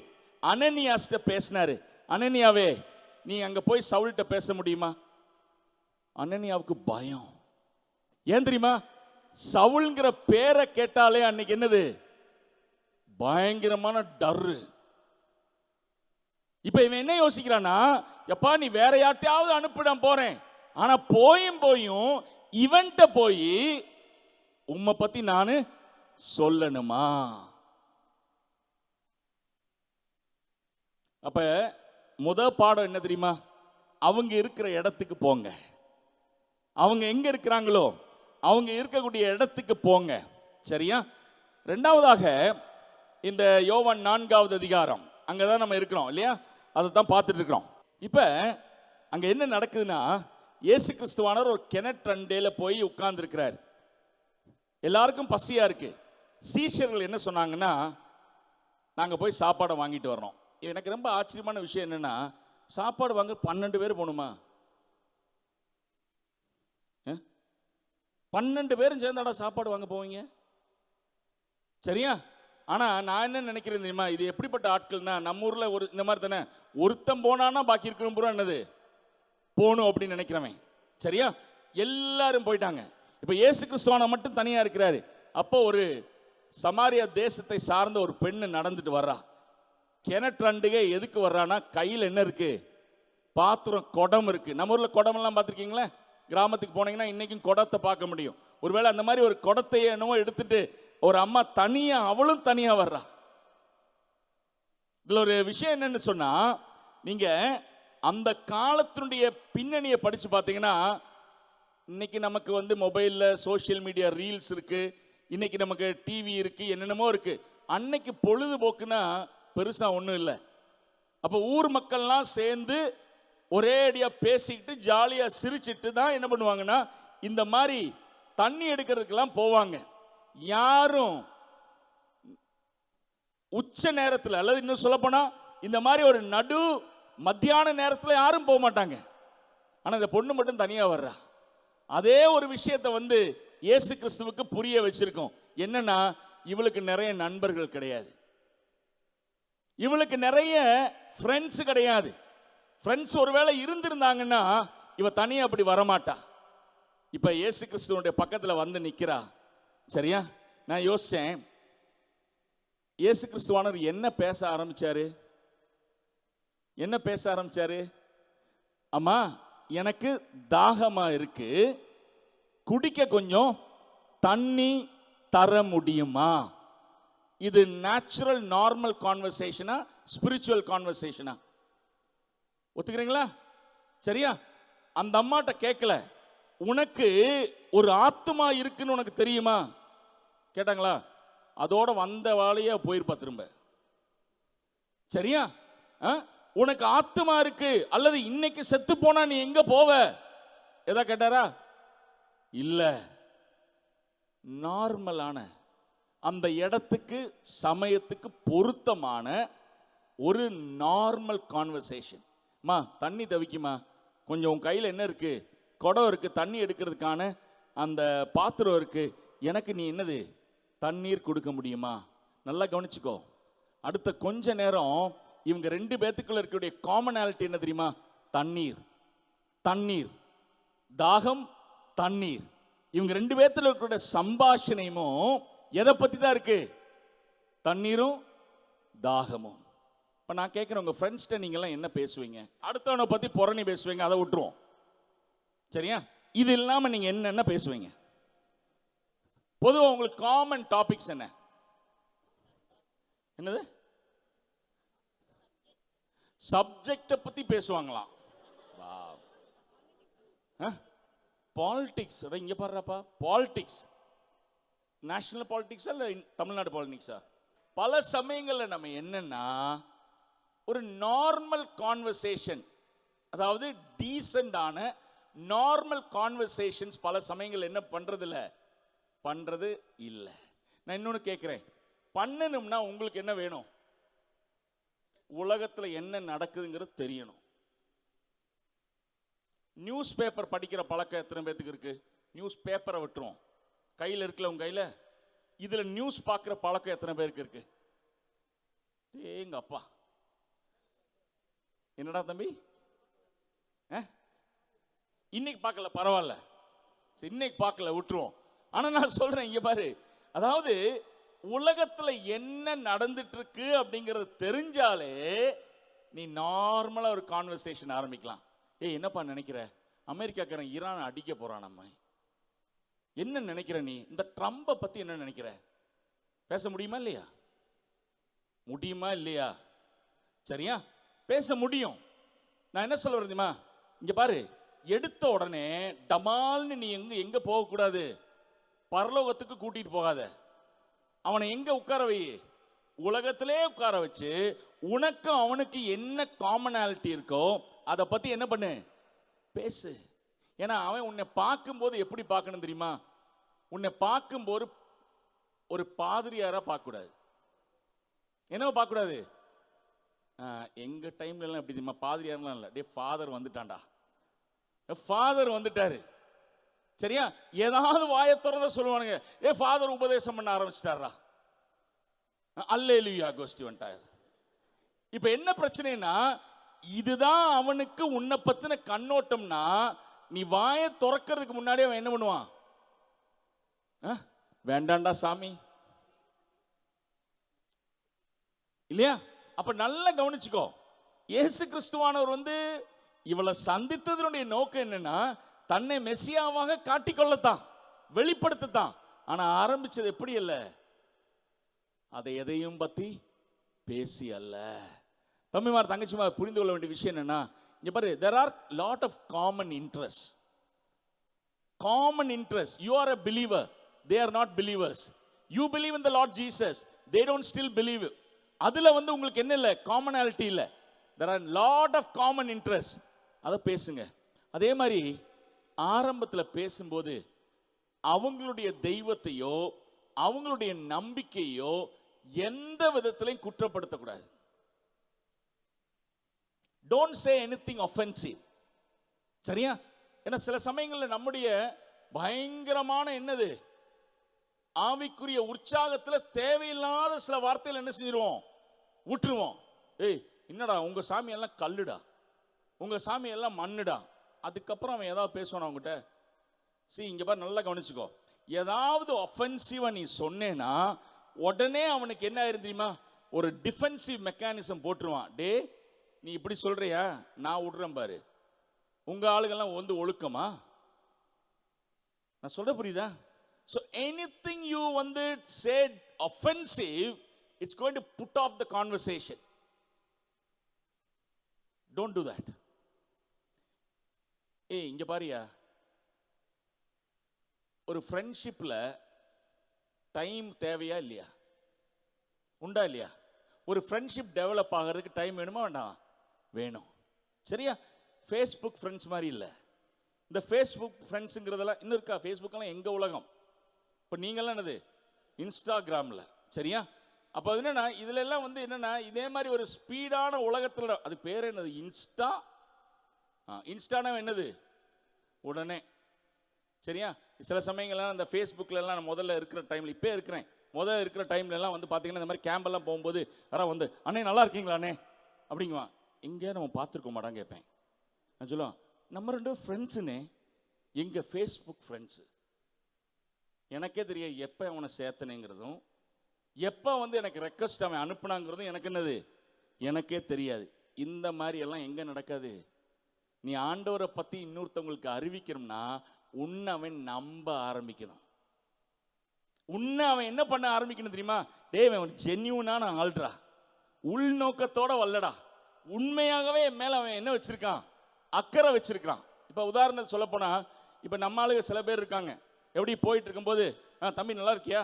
அனனியாஸ்ட பேசினாரு. அனனியாவே, நீ அங்க போய் சவுல்கிட்ட பேச முடியுமா? அனனியாவுக்கு பயம். ஏன் தெரியுமா? சவுல்ங்கிற பேரை கேட்டாலே அன்னைக்கு என்னது, பயங்கரமான டர்ரு. இப்ப இவன் என்ன யோசிக்கிறான்னா, எப்பா நீ வேற யார்ட்டையாவது அனுப்பிட போறேன், ஆனா போயும் இவன்ட்ட போய் உம்மை பத்தி நானு சொல்லணுமா? அப்ப முத பாடம் என்ன தெரியுமா? அவங்க இருக்கிற இடத்துக்கு போங்க. அவங்க எங்க இருக்கிறாங்களோ அவங்க இருக்கக்கூடிய இடத்துக்கு போங்க. சரியா? ரெண்டாவதாக இந்த யோவான் 4வது அதிகாரம், அங்கதான் நம்ம இருக்கிறோம் இல்லையா? அதை தான் பார்த்துட்டு இருக்கிறோம். இப்ப அங்க என்ன நடக்குதுன்னா, இயேசு கிறிஸ்துவானவர் ஒரு கிணற்றண்டையில போய் உட்கார்ந்து இருக்கிறார். எல்லாருக்கும் பசியா இருக்கு. சீஷர்கள் என்ன சொன்னாங்கன்னா, நாங்க போய் சாப்பாடை வாங்கிட்டு வர்றோம். எனக்கு ரொம்ப ஆச்சரியமான விஷயம் என்னன்னா, சாப்பாடு வாங்க 12 பேர் போகணுமா? 12 பேரும் சேர்ந்தாடா சாப்பாடு வாங்க போவீங்க? சரியா? ஆனா நான் என்ன நினைக்கிறேன் தெரியுமா, இது எப்படிப்பட்ட ஆட்கள்னா, நம்ம ஊர்ல ஒரு இந்த மாதிரி தானே, ஒருத்தன் போனானா பாக்கி இருக்கிற பூரா என்னது போகணும் அப்படின்னு நினைக்கிறவன். சரியா? எல்லாரும் போயிட்டாங்க. இப்ப இயேசு கிறிஸ்துவான மட்டும் தனியா இருக்கிறாரு. அப்போ ஒரு சமாரியா தேசத்தை சார்ந்த ஒரு பெண்ணு நடந்துட்டு வர்றா. கிணற்றண்டுகை எதுக்கு வர்றானா, கையில் என்ன இருக்கு? பாத்திரம், குடம் இருக்கு. நம்ம ஊர்ல குடம் எல்லாம் பார்த்துருக்கீங்களா? கிராமத்துக்கு போனீங்கன்னா இன்னைக்கும் குடத்தை பார்க்க முடியும். ஒருவேளை அந்த மாதிரி ஒரு குடத்தையே என்னவோ எடுத்துட்டு ஒரு அம்மா தனியா, அவளும் தனியா வர்றா. இதுல ஒரு விஷயம் என்னன்னு சொன்னா, நீங்க அந்த காலத்தினுடைய பின்னணியை படிச்சு பார்த்தீங்கன்னா, இன்னைக்கு நமக்கு வந்து மொபைல்ல சோசியல் மீடியா ரீல்ஸ் இருக்கு, இன்னைக்கு நமக்கு டிவி இருக்கு, என்னென்னமோ இருக்கு. அன்னைக்கு பொழுதுபோக்குன்னா பெருசா ஒன்றும் இல்லை. அப்போ ஊர் மக்கள்லாம் சேர்ந்து ஒரே அடியா பேசிக்கிட்டு ஜாலியா சிரிச்சிட்டு தான் என்ன பண்ணுவாங்கன்னா, இந்த மாதிரி தண்ணி எடுக்கிறதுக்கெல்லாம் போவாங்க. யாரும் உச்ச நேரத்தில், அல்லது இன்னும் சொல்ல போனா இந்த மாதிரி ஒரு நடு மத்தியான நேரத்தில் யாரும் போக மாட்டாங்க. ஆனா இந்த பொண்ணு மட்டும் தனியா வர்றா. அதே ஒரு விஷயத்தை வந்து இயேசு கிறிஸ்துவுக்கு புரிய வச்சிருக்கோம். என்னன்னா, இவளுக்கு நிறைய நண்பர்கள் கிடையாது, இவளுக்கு நிறைய ஃப்ரெண்ட்ஸ் கிடையாது. ஃப்ரெண்ட்ஸ் ஒருவேளை இருந்திருந்தாங்கன்னா இவ தனியா அப்படி வரமாட்டா. இப்ப இயேசு கிறிஸ்துவோட பக்கத்துல வந்து நிக்கிறா. சரியா? நான் யோசிச்சேன், இயேசு கிறிஸ்துவானவர் என்ன பேச ஆரம்பிச்சாரு? என்ன பேச ஆரம்பிச்சாரு? அம்மா, எனக்கு தாகமா இருக்கு, குடிக்க கொஞ்சம் தண்ணி தர முடியுமா? இது நேச்சுரல் நார்மல் கான்வர்சேஷனா, ஸ்பிரிச்சுவல் கான்வர்சேஷனா? ஒத்துக்கிறீங்களா? சரியா? அந்த அம்மாட்ட கேட்கல, உனக்கு ஒரு ஆத்மா இருக்குன்னு உனக்கு தெரியுமா கேட்டாங்களா? அதோட வந்த வாழையா போயிருப்பா திரும்ப. சரியா? உனக்கு ஆத்மா இருக்கு, அல்லது இன்னைக்கு செத்து போனா நீ எங்க போவ எதா கேட்டாரா? இல்ல. நார்மலான அந்த இடத்துக்கு சமயத்துக்கு பொருத்தமான ஒரு நார்மல் கான்வர்சேஷன். மா, தண்ணி தவிக்குமா? கொஞ்சம் உன் கையில் என்ன இருக்கு? குடம் இருக்கு, தண்ணி எடுக்கிறதுக்கான அந்த பாத்திரம் இருக்கு, எனக்கு நீ என்னது தண்ணீர் கொடுக்க முடியுமா? நல்லா கவனிச்சுக்கோ. அடுத்த கொஞ்ச நேரம் இவங்க 2 பேத்துக்குள்ள இருக்கக்கூடிய காமனாலிட்டி என்ன தெரியுமா? தண்ணீர். தண்ணீர், தாகம், தண்ணீர். இவங்க 2 பேத்துல இருக்கக்கூடிய சம்பாஷணையும் எதை பத்தி தான் இருக்கு? தண்ணீரும் தாகமும். இப்ப நான் கேட்கிறேன், உங்க ஃப்ரெண்ட்ஸ்ட நீங்க எல்லாம் என்ன பேசுவீங்க? அடுத்தவனை பத்தி புரணி பேசுவீங்க, அதை விட்டுருவோம். சரியா? இது இல்லாம நீங்க என்னென்ன பேசுவீங்க? பொதுவாக உங்களுக்கு காமன் டாபிக்ஸ் என்ன? என்னது? சப்ஜெக்ட பத்தி பேசுவாங்களாம். பாலிடிக்ஸ். இங்க பாருப்பா, பாலிடிக்ஸ். நேஷனல் பாலிடிக்ஸா இல்லை தமிழ்நாடு பாலிடிக்ஸா? பல சமயங்களில் நம்ம என்னன்னா ஒரு நார்மல் கான்வர்சேஷன், அதாவது டீசெண்டான நார்மல் கான்வர்சேஷன்ஸ் பல சமயங்கள் என்ன பண்றது இல்லை. நான் இன்னொன்று கேட்குறேன், பண்ணணும்னா உங்களுக்கு என்ன வேணும்? உலகத்தில் என்ன நடக்குதுங்கிறது தெரியணும். நியூஸ் பேப்பர் படிக்கிற பழக்கம் எத்தனை பேத்துக்கு இருக்கு? நியூஸ் பேப்பரை விட்டுருவோம், கையில் இருக்குல்ல உங்க கையில், இதுல நியூஸ் பார்க்குற பழக்கம் எத்தனை பேருக்கு இருக்கு? எங்க அப்பா, என்னடா தம்பி இன்னைக்கு பார்க்கல, பரவாயில்ல, இன்னைக்கு பார்க்கல, விட்டுருவோம். ஆனா நான் சொல்றேன், இங்க பாரு, அதாவது உலகத்துல என்ன நடந்துட்டு இருக்கு அப்படிங்கறது தெரிஞ்சாலே நீ நார்மலா ஒரு கான்வர்சேஷன் ஆரம்பிக்கலாம். ஏய் என்னப்பா நினைக்கிற? அமெரிக்காக்காரன் ஈரான் அடிக்க போறான், நம்ம என்ன நினைக்கிற? நீ இந்த ட்ரம்பை பத்தி என்ன நினைக்கிற? பேச முடியுமா இல்லையா? முடியுமா இல்லையா? சரியா, பேச முடியும். நான் என்ன சொல்ல வரேன் தெரியுமா? இங்க பாரு, எடுத்த உடனே டமால்னு நீ எங்க போகக்கூடாது, பரலோகத்துக்கு கூட்டிட்டு போகாத. அவனை எங்க உட்கார வை? உலகத்திலே உட்கார வச்சு உனக்கும் அவனுக்கு என்ன காமனாலிட்டி இருக்கோ அதை பத்தி என்ன பண்ணு, பேசு. ஏன்னா அவன் உன்னை பார்க்கும்போது எப்படி பார்க்கணும் தெரியுமா? உன்னை பார்க்கும்போது ஒரு பாதிரியாரா பார்க்கக்கூடாது. என்னவோ பார்க்கக்கூடாது. எங்க டைம்ல எல்லாம் எப்படி தெரியுமா? பாதிரியாரெல்லாம் இல்லை, டே ஃபாதர் வந்துட்டான்டா, ஃபாதர் வந்துட்டாரு. சரியா, ஏதாவது வாயை திறந்த சொல்லுவானுங்க, ஏ ஃபாதர் உபதேசம் பண்ண ஆரம்பிச்சிட்டாரா, அல்லேலூயா கோஷ்டி வந்துட்டாரு. இப்ப என்ன பிரச்சனைனா, இதுதான் அவனுக்கு உன்னை பத்தின கண்ணோட்டம்னா, நீ வாயை திறக்கிறதுக்கு முன்னாடியே அவன் என்ன பண்ணுவான்? வேண்டாண்டா சாமி, இல்லையா? அப்ப நல்லா கவனிச்சுக்கோ. இயேசு கிறிஸ்துவானவர் வந்து இவளை சந்தித்ததனுடைய நோக்கம் என்னன்னா, தன்னை மெசியாவாக காட்டிக்கொள்ளத்தான், வெளிப்படுத்தத்தான். ஆனா ஆரம்பிச்சது எப்படி அல்ல, அதை எதையும் பத்தி பேசி அல்ல. தம்பிமார் தங்கச்சிமார் புரிந்து கொள்ள வேண்டிய விஷயம் என்னன்னா, இங்க பாரு, there are lot of common interests. You are a believer, they are not believers. You believe in the Lord Jesus, they don't still believe. அதுல வந்து உங்களுக்கு என்ன இல்ல, காமனாலிட்டி இல்ல. there are lot of common interests. அதை பேசுங்க. அதே மாதிரி ஆரம்பத்தில் பேசும்போது அவங்களுடைய தெய்வத்தையோ அவங்களுடைய நம்பிக்கையோ எந்த விதத்திலையும் குற்றப்படுத்தக்கூடாது. Don't say anything offensive. சரியா? ஏன்னா சில சமயங்களில் நம்முடைய பயங்கரமான என்னது, ஆவிக்குரிய உற்சாகத்தில் தேவையில்லாத சில வார்த்தைகள் என்ன செஞ்சிருவோம், விட்டுருவோம். ஏய் என்னடா உங்க சாமி எல்லாம் கல்லுடா, உங்க சாமி எல்லாம் மண்ணுடா. அதுக்கப்புறம் அவன் ஏதாவது பேசுவான் அவங்ககிட்ட. இங்க பாரு, நல்லா கவனிச்சுக்கோ. ஏதாவது ஒஃபென்சிவா நீ சொன்னேன்னா உடனே அவனுக்கு என்ன ஆயிரும் தெரியுமா, ஒரு டிஃபென்சிவ் மெக்கானிசம் போட்டுருவான். டே நீ இப்படி சொல்றியா, நான் விடுறேன் பாரு. உங்க ஆளுங்கெல்லாம் வந்து ஒழுக்கமா? நான் சொல்ற புரியுதா? So anything you வந்து said offensive, it's going to put off the conversation. Don't do that. ஏய் இங்க பாரியா, ஒரு ஃப்ரெண்ட்ஷிப்ல டைம் தேவையா இல்லையா? உண்டா இல்லையா? ஒரு ஃப்ரெண்ட்ஷிப் டெவலப் ஆகிறதுக்கு டைம் வேணுமா வேண்டாம்? வேணும். சரியா? ஃபேஸ்புக் ஃப்ரெண்ட்ஸ் மாதிரி இல்லை. இந்த ஃபேஸ்புக் ஃப்ரெண்ட்ஸுங்கிறதெல்லாம் இன்னும் இருக்கா? ஃபேஸ்புக்கெல்லாம் எங்க உலகம். இப்போ நீங்கள்லாம் என்னது, இன்ஸ்டாகிராமில். சரியா? அப்போ அது என்னன்னா, இதுல எல்லாம் வந்து என்னன்னா, இதே மாதிரி ஒரு ஸ்பீடான உலகத்தில், அது பேர் என்னது, இன்ஸ்டானா என்னது, உடனே. சரியா? சில சமயங்கள்லாம் அந்த ஃபேஸ்புக்கில் நான் முதல்ல இருக்கிற டைமில், இப்போ இருக்கிறேன், முதல்ல இருக்கிற டைம்லலாம் வந்து பார்த்தீங்கன்னா இந்த மாதிரி கேம்பெல்லாம் போகும்போது யாராவது வந்து, அண்ணே நல்லா இருக்கீங்களா அண்ணே அப்படிங்குவான். எங்கேயா நம்ம பார்த்துருக்க மாட்டாங்க கேட்பேன். நான் சொல்லுவேன், நம்ம ரெண்டு ஃப்ரெண்ட்ஸுன்னு. எங்கள் ஃபேஸ்புக் ஃப்ரெண்ட்ஸு. எனக்கே தெரியாது எப்போ அவனை சேர்த்தனேங்கிறதும் எப்போ வந்து எனக்கு ரெக்வஸ்ட் அவன் அனுப்புனாங்கிறதும் எனக்கு என்னது, எனக்கே தெரியாது. இந்த மாதிரி எல்லாம் எங்கே நடக்காது. நீ ஆண்டவரை பற்றி இன்னொருத்தவங்களுக்கு அறிவிக்கணும்னா உன்னை அவன் நம்ப ஆரம்பிக்கணும். உன்னை அவன் என்ன பண்ண ஆரம்பிக்கணும் தெரியுமா? டே அவன் ஜென்யூனான ஆள்றா, உள்நோக்கத்தோட வல்லடா, உண்மையாகவே என் மேலே அவன் என்ன வச்சிருக்கான், அக்கறை வச்சிருக்கான். இப்போ உதாரணத்தை சொல்ல போனா, இப்போ நம்ம ஆளுங்க சில பேர் இருக்காங்க, எப்படி போயிட்டு இருக்கும்போது தம்பி நல்லா இருக்கியா,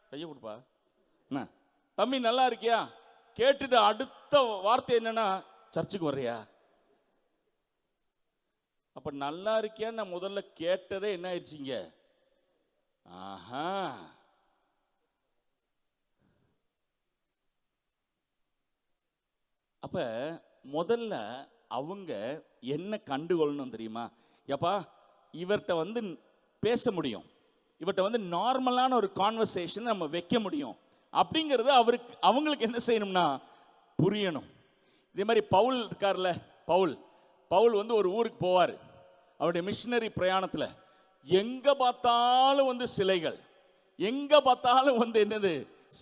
கையை கொடுப்பா, என்ன தம்பி நல்லா இருக்கியா கேட்டுட்டு அடுத்த வார்த்தை என்னன்னா, சர்ச்சுக்கு வர்றியா? அப்ப நல்லா இருக்கியான்னு நான் முதல்ல கேட்டதே என்ன ஆயிடுச்சிங்க? ஆஹா, அப்ப முதல்ல அவங்க என்ன கண்டுகொள்ளணும் தெரியுமா? எப்பா இவர்கிட்ட வந்து பேச முடியும், இவர்கிட்ட வந்து நார்மலான ஒரு கான்வர்சேஷன் நம்ம வைக்க முடியும் அப்படிங்கிறது அவங்களுக்கு என்ன செய்யணும்னா புரியணும். இதே மாதிரி பவுல் இருக்கார்ல, பவுல் வந்து ஒரு ஊருக்கு போவார். அவருடைய மிஷினரி பிரயாணத்தில் எங்க பார்த்தாலும் வந்து சிலைகள், எங்க பார்த்தாலும் வந்து என்னது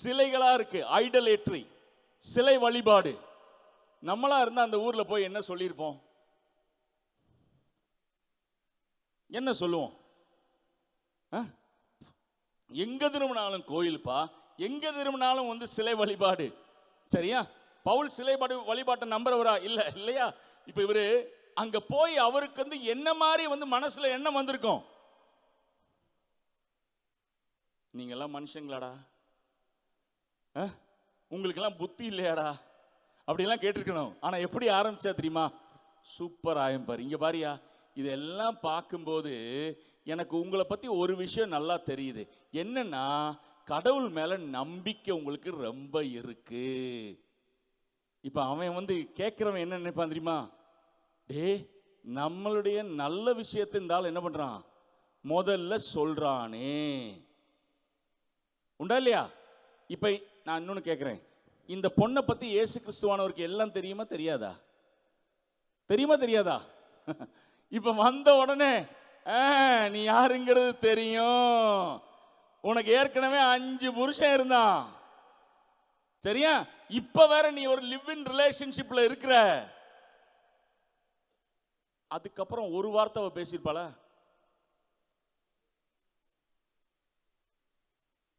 சிலைகளா இருக்கு, ஐடலேட்ரி, சிலை வழிபாடு. நம்மளா இருந்தா அந்த ஊர்ல போய் என்ன சொல்லியிருப்போம்? என்ன சொல்லுவோம்? எங்க திரும்பினாலும் கோயில்பா, எங்க திரும்பினாலும் வந்து சிலை வழிபாடு. சரியா? பவுல் சிலை வழிபாட்டை நம்புறவரா? இல்லையா? இப்ப இவரு அங்க போய் அவருக்கு வந்து என்ன மாதிரி வந்து மனசுல எண்ணம் வந்திருக்கும்? நீங்க எல்லாம் மனுஷங்களாடா, உங்களுக்கு எல்லாம் புத்தி இல்லையாடா அப்படிலாம் கேட்டிருக்கணும். ஆனா எப்படி ஆரம்பிச்சா தெரியுமா? சூப்பர் ஆயம்பார், இங்க பாரியா, இதெல்லாம் பார்க்கும்போது எனக்கு உங்களை பத்தி ஒரு விஷயம் நல்லா தெரியுது. என்னன்னா கடவுள் மேல நம்பிக்கை உங்களுக்கு ரொம்ப இருக்கு. இப்ப அவன் வந்து கேட்கிறவன் என்ன நினைப்பான் தெரியுமா? டே, நம்மளுடைய நல்ல விஷயத்தை இந்த ஆள் என்ன பண்றான், முதல்ல சொல்றானே. உண்டா இல்லையா? இப்ப நான் இன்னொன்னு கேட்கிறேன், இந்த பொண்ணை பத்தி இயேசு கிறிஸ்துவானவருக்கு எல்லாம் தெரியுமா தெரியாதா? தெரியாதா? இப்ப வந்த உடனே நீ யாருங்கிறது தெரியும், உனக்கு ஏற்கனவே 5 புருஷன் இருந்தான், சரியா? இப்ப வேற நீ ஒரு லிவ் இன் ரிலேஷன்ஷிப்ல இருக்கிற. அதுக்கப்புறம் ஒரு வார்த்தை அவ பேசியிருப்பாளா?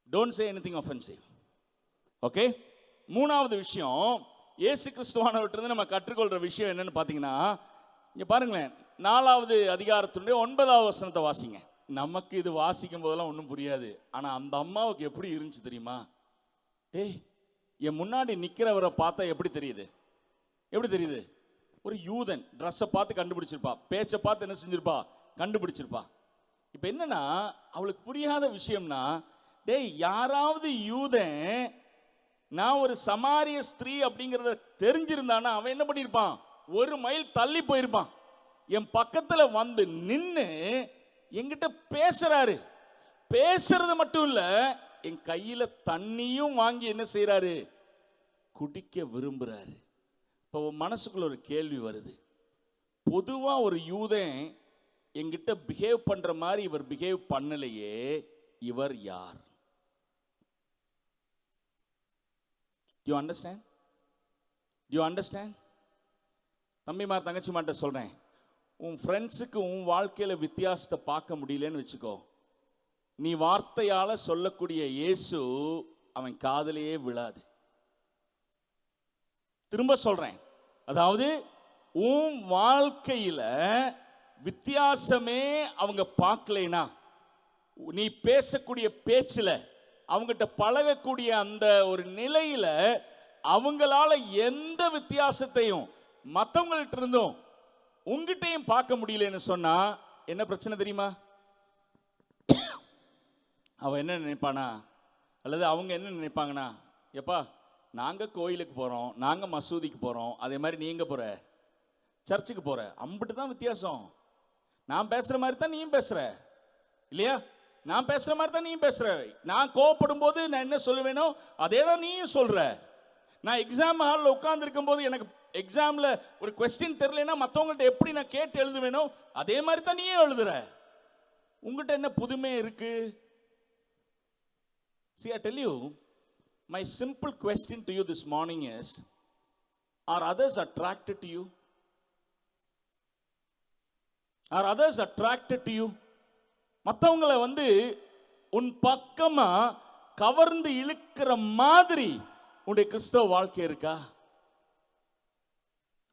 Don't say anything offensive. Okay, மூணாவது விஷயம், இயேசு கிறிஸ்துவானவர்கிட்ட நம்ம கற்றுக்கொள்ற விஷயம் என்னன்னு பாத்தீங்கன்னா, இங்க பாருங்களேன், 4வது அதிகாரத்தினுடைய 9வது வசனத்தை வாசிங்க. நமக்கு இது வாசிக்கும் போதெல்லாம் ஒன்றும் புரியாது, ஆனா அந்த அம்மாவுக்கு எப்படி இருந்துச்சு தெரியுமா? டேய், என் முன்னாடி நிக்கிறவரை பார்த்தா எப்படி தெரியுது? எப்படி தெரியுது? ஒரு யூதன், ட்ரெஸ்ஸை பார்த்து கண்டுபிடிச்சிருப்பா, பேச்சை பார்த்து என்ன செஞ்சிருப்பா, கண்டுபிடிச்சிருப்பா. இப்ப என்னன்னா அவளுக்கு புரியாத விஷயம்னா, டேய், யாராவது யூதன் நான் ஒரு சமாரிய ஸ்திரீ அப்படிங்கிறத தெரிஞ்சிருந்தானா அவன் என்ன பண்ணியிருப்பான்? 1 மைல் தள்ளி போயிருப்பான். என் பக்கத்துல வந்து நின்று என்கிட்ட பேசுறாரு. பேசுறது மட்டும் இல்ல, என் கையில தண்ணியும் வாங்கி என்ன செய்யறாரு, குடிக்க விரும்புறாரு. இப்போ மனசுக்குள்ள ஒரு கேள்வி வருது, பொதுவா ஒரு யூதன் என்கிட்ட பிஹேவ் பண்ற மாதிரி இவர் பிஹேவ் பண்ணலையே, இவர் யார்? Do you understand? Do you understand? தம்பிமார் தங்கச்சிமார்ட்ட சொல்றேன், உன் ஃப்ரெண்ட்ஸுக்கு உன் வாழ்க்கையில வித்தியாசத்தை பார்க்க முடியலன்னு வச்சுக்கோ, நீ வார்த்தையால சொல்லக்கூடிய இயேசு அவன் காதலையே விழாது. திரும்ப சொல்றேன், அதாவது உன் வாழ்க்கையில வித்தியாசமே அவங்க பார்க்கலைனா, நீ பேசக்கூடிய பேச்சுல, அவங்ககிட்ட பழகக்கூடிய அந்த ஒரு நிலையில அவங்களால எந்த வித்தியாசத்தையும் மற்றவங்கள்ட்ட இருந்தும் உங்ககிட்டையும் பார்க்க முடியலன்னு சொன்னா என்ன பிரச்சனை தெரியுமா? அவன் என்ன நினைப்பானா, அல்லது அவங்க என்ன நினைப்பாங்கன்னா, எப்பா நாங்க கோயிலுக்கு போறோம், நாங்க மசூதிக்கு போறோம், அதே மாதிரி நீங்க போற சர்ச்சுக்கு போற, அம்பிட்டு தான் வித்தியாசம். நான் பேசுற மாதிரி தான் நீயும் பேசுற இல்லையா? நான் பேசுற மாதிரி தான் நீயும் பேசுற. நான் கோவப்படும் போது நான் என்ன சொல்லுவேனோ அதே தான் நீயும் சொல்ற. நான் எக்ஸாம் ஹாலில் உட்கார்ந்து இருக்கும் போது எனக்கு எக்ஸாம்ல ஒரு கொஸ்டின் தெரியலன்னா மற்றவங்கள்ட்ட எப்படி நான் கேட்டு எழுதுவேனோ அதே மாதிரி தான் நீயே எழுதுற. உங்ககிட்ட என்ன புதுமை இருக்கு? See, I tell you, my simple question to you this morning is, are others attracted to you? Are others attracted to you? மற்றவங்களை வந்து உன் பக்கமா கவர்ந்து இழுக்கிற மாதிரி உன்னுடைய கிறிஸ்தவ வாழ்க்கை இருக்கா?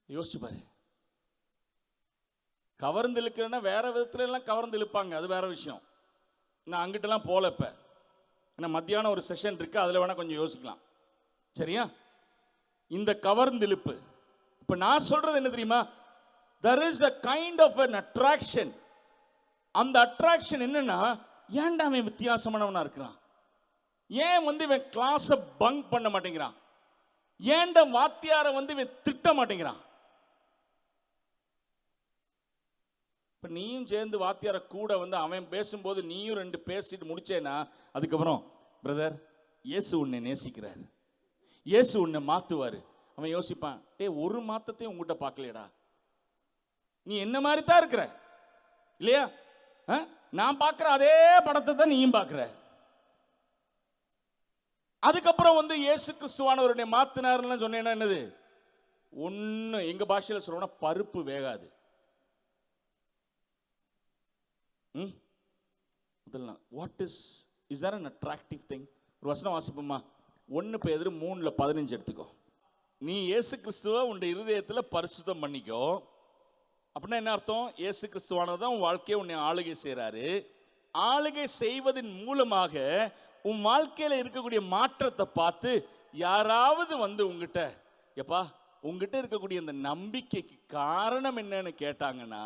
யோசிச்சு பாரு. கவர்ந்து இழுக்கிறன்னா வேற விதத்துல எல்லாம் கவர்ந்து இழுப்பாங்க, அது வேற விஷயம். நான் அங்கிட்டெல்லாம் போல. இப்ப ஏன்னா மத்தியானம் ஒரு செஷன் இருக்கு, அதில் வேணா கொஞ்சம் யோசிக்கலாம். சரியா? இந்த கவர்ந்திழுப்பு, இப்ப நான் சொல்றது என்ன தெரியுமா? there is a kind of an attraction. அந்த அட்ராக்ஷன் என்னன்னா, ஏன்டா அவன் வித்தியாசமானவனா இருக்கிறான், ஏன் வந்து இவன் கிளாஸை பங்க் பண்ண மாட்டேங்கிறான், ஏன்டா வாத்தியாரை வந்து இவன் திட்ட மாட்டேங்கிறான். இப்போ நீயும் சேர்ந்து வாத்தியாரை கூட வந்து அவன் பேசும்போது நீயும் 2 பேசிட்டு முடிச்சேன்னா, அதுக்கப்புறம் பிரதர் இயேசு உன்னை நேசிக்கிறார், இயேசு உன்னை மாற்றுவார். அவன் யோசிப்பான், ஒரு மாற்றத்தையும் உங்ககிட்ட பார்க்கலையடா, நீ என்ன மாதிரி தான் இருக்கிற இல்லையா? நான் பார்க்குற அதே படத்தை தான் நீயும் பார்க்குற. அதுக்கப்புறம் வந்து இயேசு கிறிஸ்துவானவருடைய மாத்தினார்னு சொன்னேன்னா என்னது? ஒன்று எங்கள் பாஷையில் சொல்லணும்னா பருப்பு வேகாது. What is there an attractive thing? ஒரு வசனம் வாசிப்போமா? 1 பேதுரு 3:15 எடுத்துக்கோ. நீ இயேசு கிறிஸ்துவை உன்னுடைய இருதயத்தில் பரிசுத்தம் பண்ணிக்கோ. அப்படின்னா என்ன அர்த்தம்? இயேசு கிறிஸ்துவானது தான் உன் வாழ்க்கையை உன்னை ஆளுகை செய்கிறாரு. ஆளுகை செய்வதன் மூலமாக உன் வாழ்க்கையில் இருக்கக்கூடிய மாற்றத்தை பார்த்து யாராவது வந்து உங்ககிட்ட, எப்பா உங்ககிட்ட இருக்கக்கூடிய இந்த நம்பிக்கைக்கு காரணம் என்னன்னு கேட்டாங்கன்னா,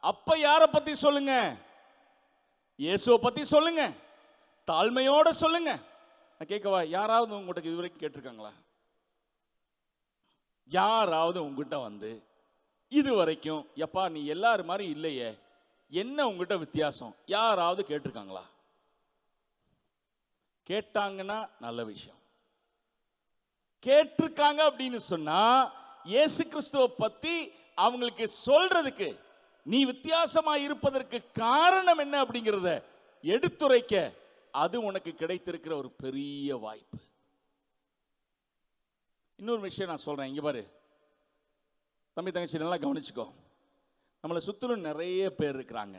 அப்ப யாரை பத்தி சொல்லுங்க? இயேசுவை பத்தி சொல்லுங்க, தாழ்மையோட சொல்லுங்க. நான் கேட்கவா, யாராவது உங்ககிட்ட இதுவரைக்கும் கேட்டிருக்காங்களா? யாராவது உங்ககிட்ட வந்து இது வரைக்கும், எப்பா நீ எல்லாரும் மாதிரி இல்லையே, என்ன உங்ககிட்ட வித்தியாசம், யாராவது கேட்டிருக்காங்களா? கேட்டாங்கன்னா நல்ல விஷயம். கேட்டிருக்காங்க அப்படின்னு சொன்னா, இயேசு கிறிஸ்துவை பத்தி அவங்களுக்கு சொல்றதுக்கு, நீ வித்தியாசமா இருப்பதற்கு காரணம் என்ன அப்படிங்கிறத எடுத்துரைக்க அது உனக்கு கிடைத்திருக்கிற ஒரு பெரிய வாய்ப்பு. இன்னொரு விஷயம் நான் சொல்றேன், இங்க பாரு தம்பி தங்கச்சி, நல்லா கவனிச்சுக்கோ. நம்மளை சுற்றிலும் நிறைய பேர் இருக்கிறாங்க,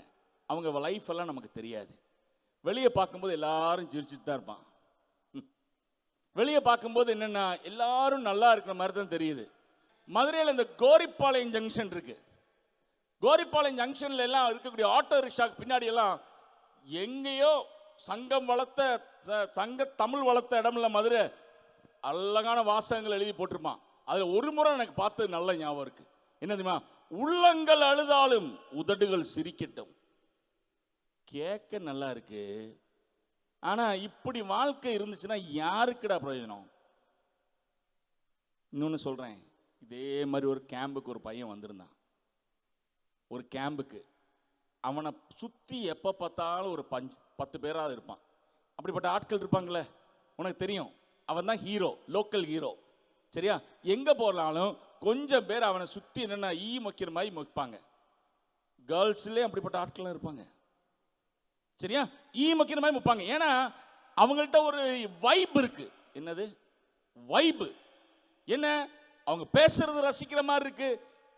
அவங்க லைஃப் எல்லாம் நமக்கு தெரியாது. வெளியே பார்க்கும்போது எல்லாரும் சிரிச்சுட்டு தான் இருப்பான். வெளியே பார்க்கும்போது என்னன்னா, எல்லாரும் நல்லா இருக்கிற மாதிரி தான் தெரியுது. மதுரையில் இந்த கோரிப்பாளையம் ஜங்ஷன் இருக்கு. கோரிப்பாளையம் ஜங்ஷன்ல எல்லாம் இருக்கக்கூடிய ஆட்டோ ரிக்ஷாக்கு பின்னாடி எல்லாம் எங்கேயோ சங்கம் வளர்த்த தமிழ் வளர்த்த இடம்ல மதுரை அழகான வாசகங்கள் எழுதி போட்டிருப்பான். அதில் ஒரு முறை எனக்கு பார்த்து நல்ல ஞாபகம் இருக்கு. என்ன தெரியுமா? உள்ளங்கள் அழுதாலும் உதடுகள் சிரிக்கட்டும். கேட்க நல்லா இருக்கு, ஆனா இப்படி வாழ்க்கை இருந்துச்சுன்னா யாருக்குடா பிரயோஜனம்? இன்னொன்னு சொல்றேன், இதே மாதிரி ஒரு கேம்புக்கு ஒரு பையன் வந்திருந்தான். ஒரு கேம்புக்கு அவனை சுத்தி எப்ப பார்த்தாலும் ஒரு 10 பேராவது இருப்பான். அப்படிப்பட்ட ஆட்கள் இருப்பாங்களே, உனக்கு தெரியும். அவன் தான் ஹீரோ, லோக்கல் ஹீரோ. சரியா? எங்க போனாலும் கொஞ்சம் பேர் அவனை சுத்தி என்னன்னா ஈ மொக்கிற மாதிரி மொப்பாங்க. கேர்ள்ஸ்லேயே அப்படிப்பட்ட ஆட்கள் இருப்பாங்க. சரியா? ஈ மொக்கிற மாதிரி மொப்பாங்க. ஏன்னா அவங்கள்ட்ட ஒரு வைப் இருக்கு. என்னது வைப்? என்ன, அவங்க பேசுறது ரசிக்கிற மாதிரி இருக்கு.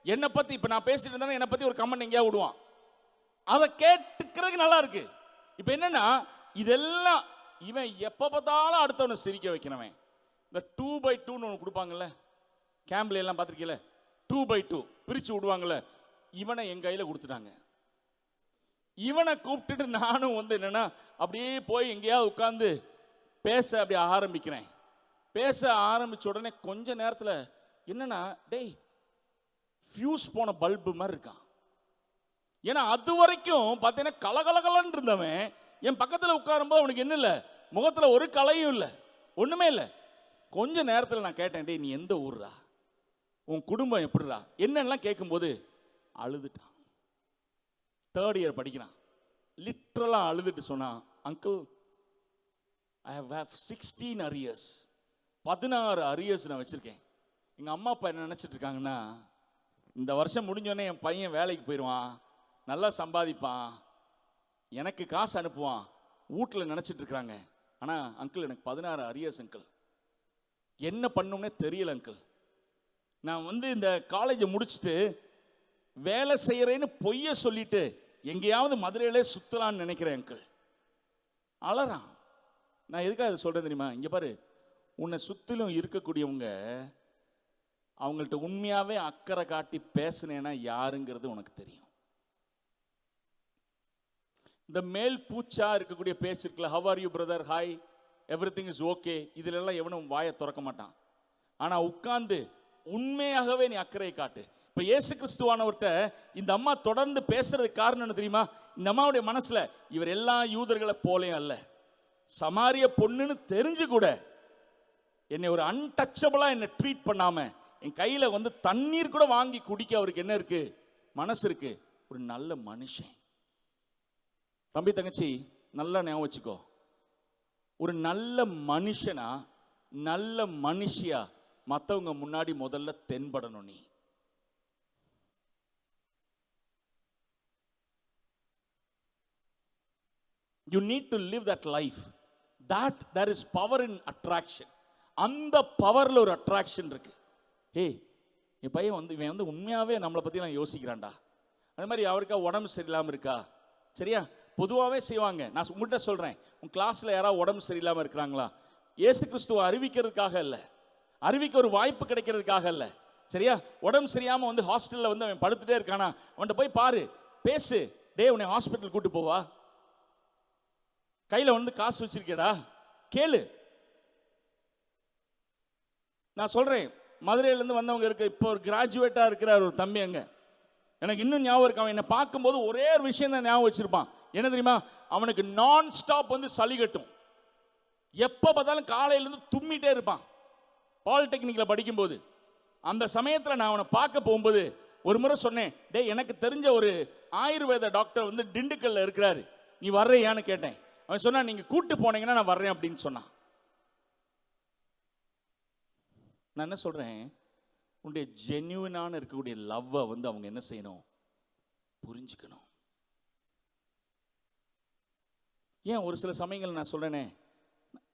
என்னை பத்தி இப்ப நான் பேசிட்டு இருந்தா என்னை பத்தி ஒரு கமெண்ட் எங்கேயா விடுவான், அதை கேட்டுக்கிறதுக்கு நல்லா இருக்கு. இப்ப என்னன்னா இதெல்லாம் இவன் எப்ப பார்த்தாலும் அடுத்தவனை சிரிக்க வைக்கிறவன். இந்த 2x2 ஒன்று கொடுப்பாங்கல்ல கேம்ப்ல எல்லாம் பார்த்துருக்கீங்கள, 2x2 பிரிச்சு விடுவாங்கல்ல, இவனை என் கையில கொடுத்துட்டாங்க. இவனை கூப்பிட்டுட்டு நானும் வந்து என்னன்னா அப்படியே போய் எங்கேயாவது உட்காந்து பேச அப்படி ஆரம்பிக்கிறேன். பேச ஆரம்பிச்ச உடனே கொஞ்ச நேரத்தில் என்னன்னா, டேய் ஃபியூஸ் போன பல்பு மாதிரி இருக்கான். ஏன்னா அது வரைக்கும் பார்த்தீங்கன்னா கலகலகலன்னு இருந்தவன் என் பக்கத்தில் உட்காரும்போது அவனுக்கு என்ன இல்லை, முகத்தில் ஒரு கலையும் இல்லை, ஒன்றுமே இல்லை. கொஞ்ச நேரத்தில் நான் கேட்டேன், டேய் நீ எந்த ஊர்ரா, உன் குடும்பம் எப்படிரா என்னெல்லாம் கேட்கும்போது அழுதுட்டான். 3rd இயர் படிக்கிறான். லிட்ரலாக அழுதுட்டு சொன்னான், uncle I have 16 arrears, 16 arrears நான் வச்சுருக்கேன். எங்கள் அம்மா அப்பா என்ன நினச்சிட்டு இருக்காங்கன்னா, இந்த வருஷம் முடிஞ்சோடனே என் பையன் வேலைக்கு போயிடுவான், நல்லா சம்பாதிப்பான், எனக்கு காசு அனுப்புவான், வீட்டில் நினச்சிட்டு இருக்கிறாங்க. ஆனால் அங்கிள் எனக்கு 16 arrears அங்கிள், என்ன பண்ணும்னே தெரியல அங்கிள். நான் வந்து இந்த காலேஜை முடிச்சுட்டு வேலை செய்கிறேன்னு பொய்ய சொல்லிட்டு எங்கேயாவது மதுரையிலே சுற்றலான்னு நினைக்கிறேன் அங்கிள். அழறான். நான் எதுக்காக அதை சொல்கிறேன் தெரியுமா? இங்கே பாரு, உன்னை சுற்றிலும் இருக்கக்கூடியவங்க அவங்கள்ட்ட உண்மையாகவே அக்கறை காட்டி பேசுனேன்னா யாருங்கிறது உனக்கு தெரியும். இந்த மேல் பூச்சா இருக்கக்கூடிய பேச்சு இருக்குல்ல, how are you brother, hi, everything is okay, இதுல எல்லாம் எவனும் வாயை திறக்க மாட்டான். ஆனா உட்கார்ந்து உண்மையாகவே நீ அக்கறை காட்டு. இப்ப இயேசு கிறிஸ்துவானவர்கிட்ட இந்த அம்மா தொடர்ந்து பேசுறதுக்கு காரணம் என்ன தெரியுமா? இந்த அம்மாவுடைய மனசுல இவர் எல்லா யூதர்களை போலையும் அல்ல, சமாரிய பொண்ணுன்னு தெரிஞ்சு கூட என்னை ஒரு அன்டச்சபிளா என்னை ட்ரீட் பண்ணாம என் கையில வந்து தண்ணீர் கூட வாங்கி குடிக்க அவருக்கு என்ன இருக்கு, மனசு இருக்கு. ஒரு நல்ல மனுஷன். தம்பி தங்கச்சி நல்லா ஞாபகம் வச்சுக்கோ, ஒரு நல்ல மனுஷனா நல்ல மனுஷியா மற்றவங்க முன்னாடி முதல்ல தென்படணும். நீ you need to live that life, that there is power in attraction. அந்த பவர்ல ஒரு அட்ராக்ஷன் இருக்கு. ஏய், என் பையன் வந்து இவன் வந்து உண்மையாவே நம்மளை பத்தி நான் யோசிக்கிறான்டா. அதே மாதிரி அவருக்கா உடம்பு சரியில்லாம இருக்கா, சரியா, பொதுவாகவே செய்வாங்க. நான் உங்கள்கிட்ட சொல்றேன், உன் கிளாஸ்ல யாராவது உடம்பு சரியில்லாம இருக்கிறாங்களா, இயேசு கிறிஸ்துவை அறிவிக்கிறதுக்காக இல்லை, அறிவிக்க ஒரு வாய்ப்பு கிடைக்கிறதுக்காக இல்லை, சரியா. உடம்பு சரியாம வந்து ஹாஸ்டல்ல வந்து அவன் படுத்துட்டே இருக்கானா, அவன்கிட்ட போய் பாரு, பேசு, டே உன்னை ஹாஸ்பிட்டல் கூட்டு போவா, கையில வந்து காசு வச்சிருக்கேடா, கேளு. நான் சொல்றேன், மதுரையிலேருந்து வந்தவங்க இருக்கு, இப்போ ஒரு கிராஜுவேட்டா இருக்கிறார் ஒரு தம்பி அங்க, எனக்கு இன்னும் ஞாபகம் இருக்கு. அவன் என்னை பார்க்கும்போது ஒரே ஒரு விஷயம் தான் ஞாபகம் வச்சிருப்பான். என்ன தெரியுமா? அவனுக்கு நான் ஸ்டாப் வந்து சளி கட்டும், எப்போ பார்த்தாலும் காலையிலேருந்து தும்மிட்டே இருப்பான். பாலிடெக்னிக்கில் படிக்கும்போது அந்த சமயத்தில் நான் அவனை பார்க்க போகும்போது ஒரு முறை சொன்னேன், டே எனக்கு தெரிஞ்ச ஒரு ஆயுர்வேத டாக்டர் வந்து திண்டுக்கல்ல இருக்கிறாரு, நீ வர்றியான்னு கேட்டேன். அவன் சொன்னா, நீங்க கூட்டு போனீங்கன்னா நான் வர்றேன் அப்படின்னு சொன்னான். நான் என்ன சொல்றேன், உன்னுடைய ஜென்யூனான இருக்கக்கூடிய லவ்வை வந்து அவங்க என்ன செய்யணும், புரிஞ்சுக்கணும். ஏன் ஒரு சில சமயங்கள் நான் சொல்றேனே,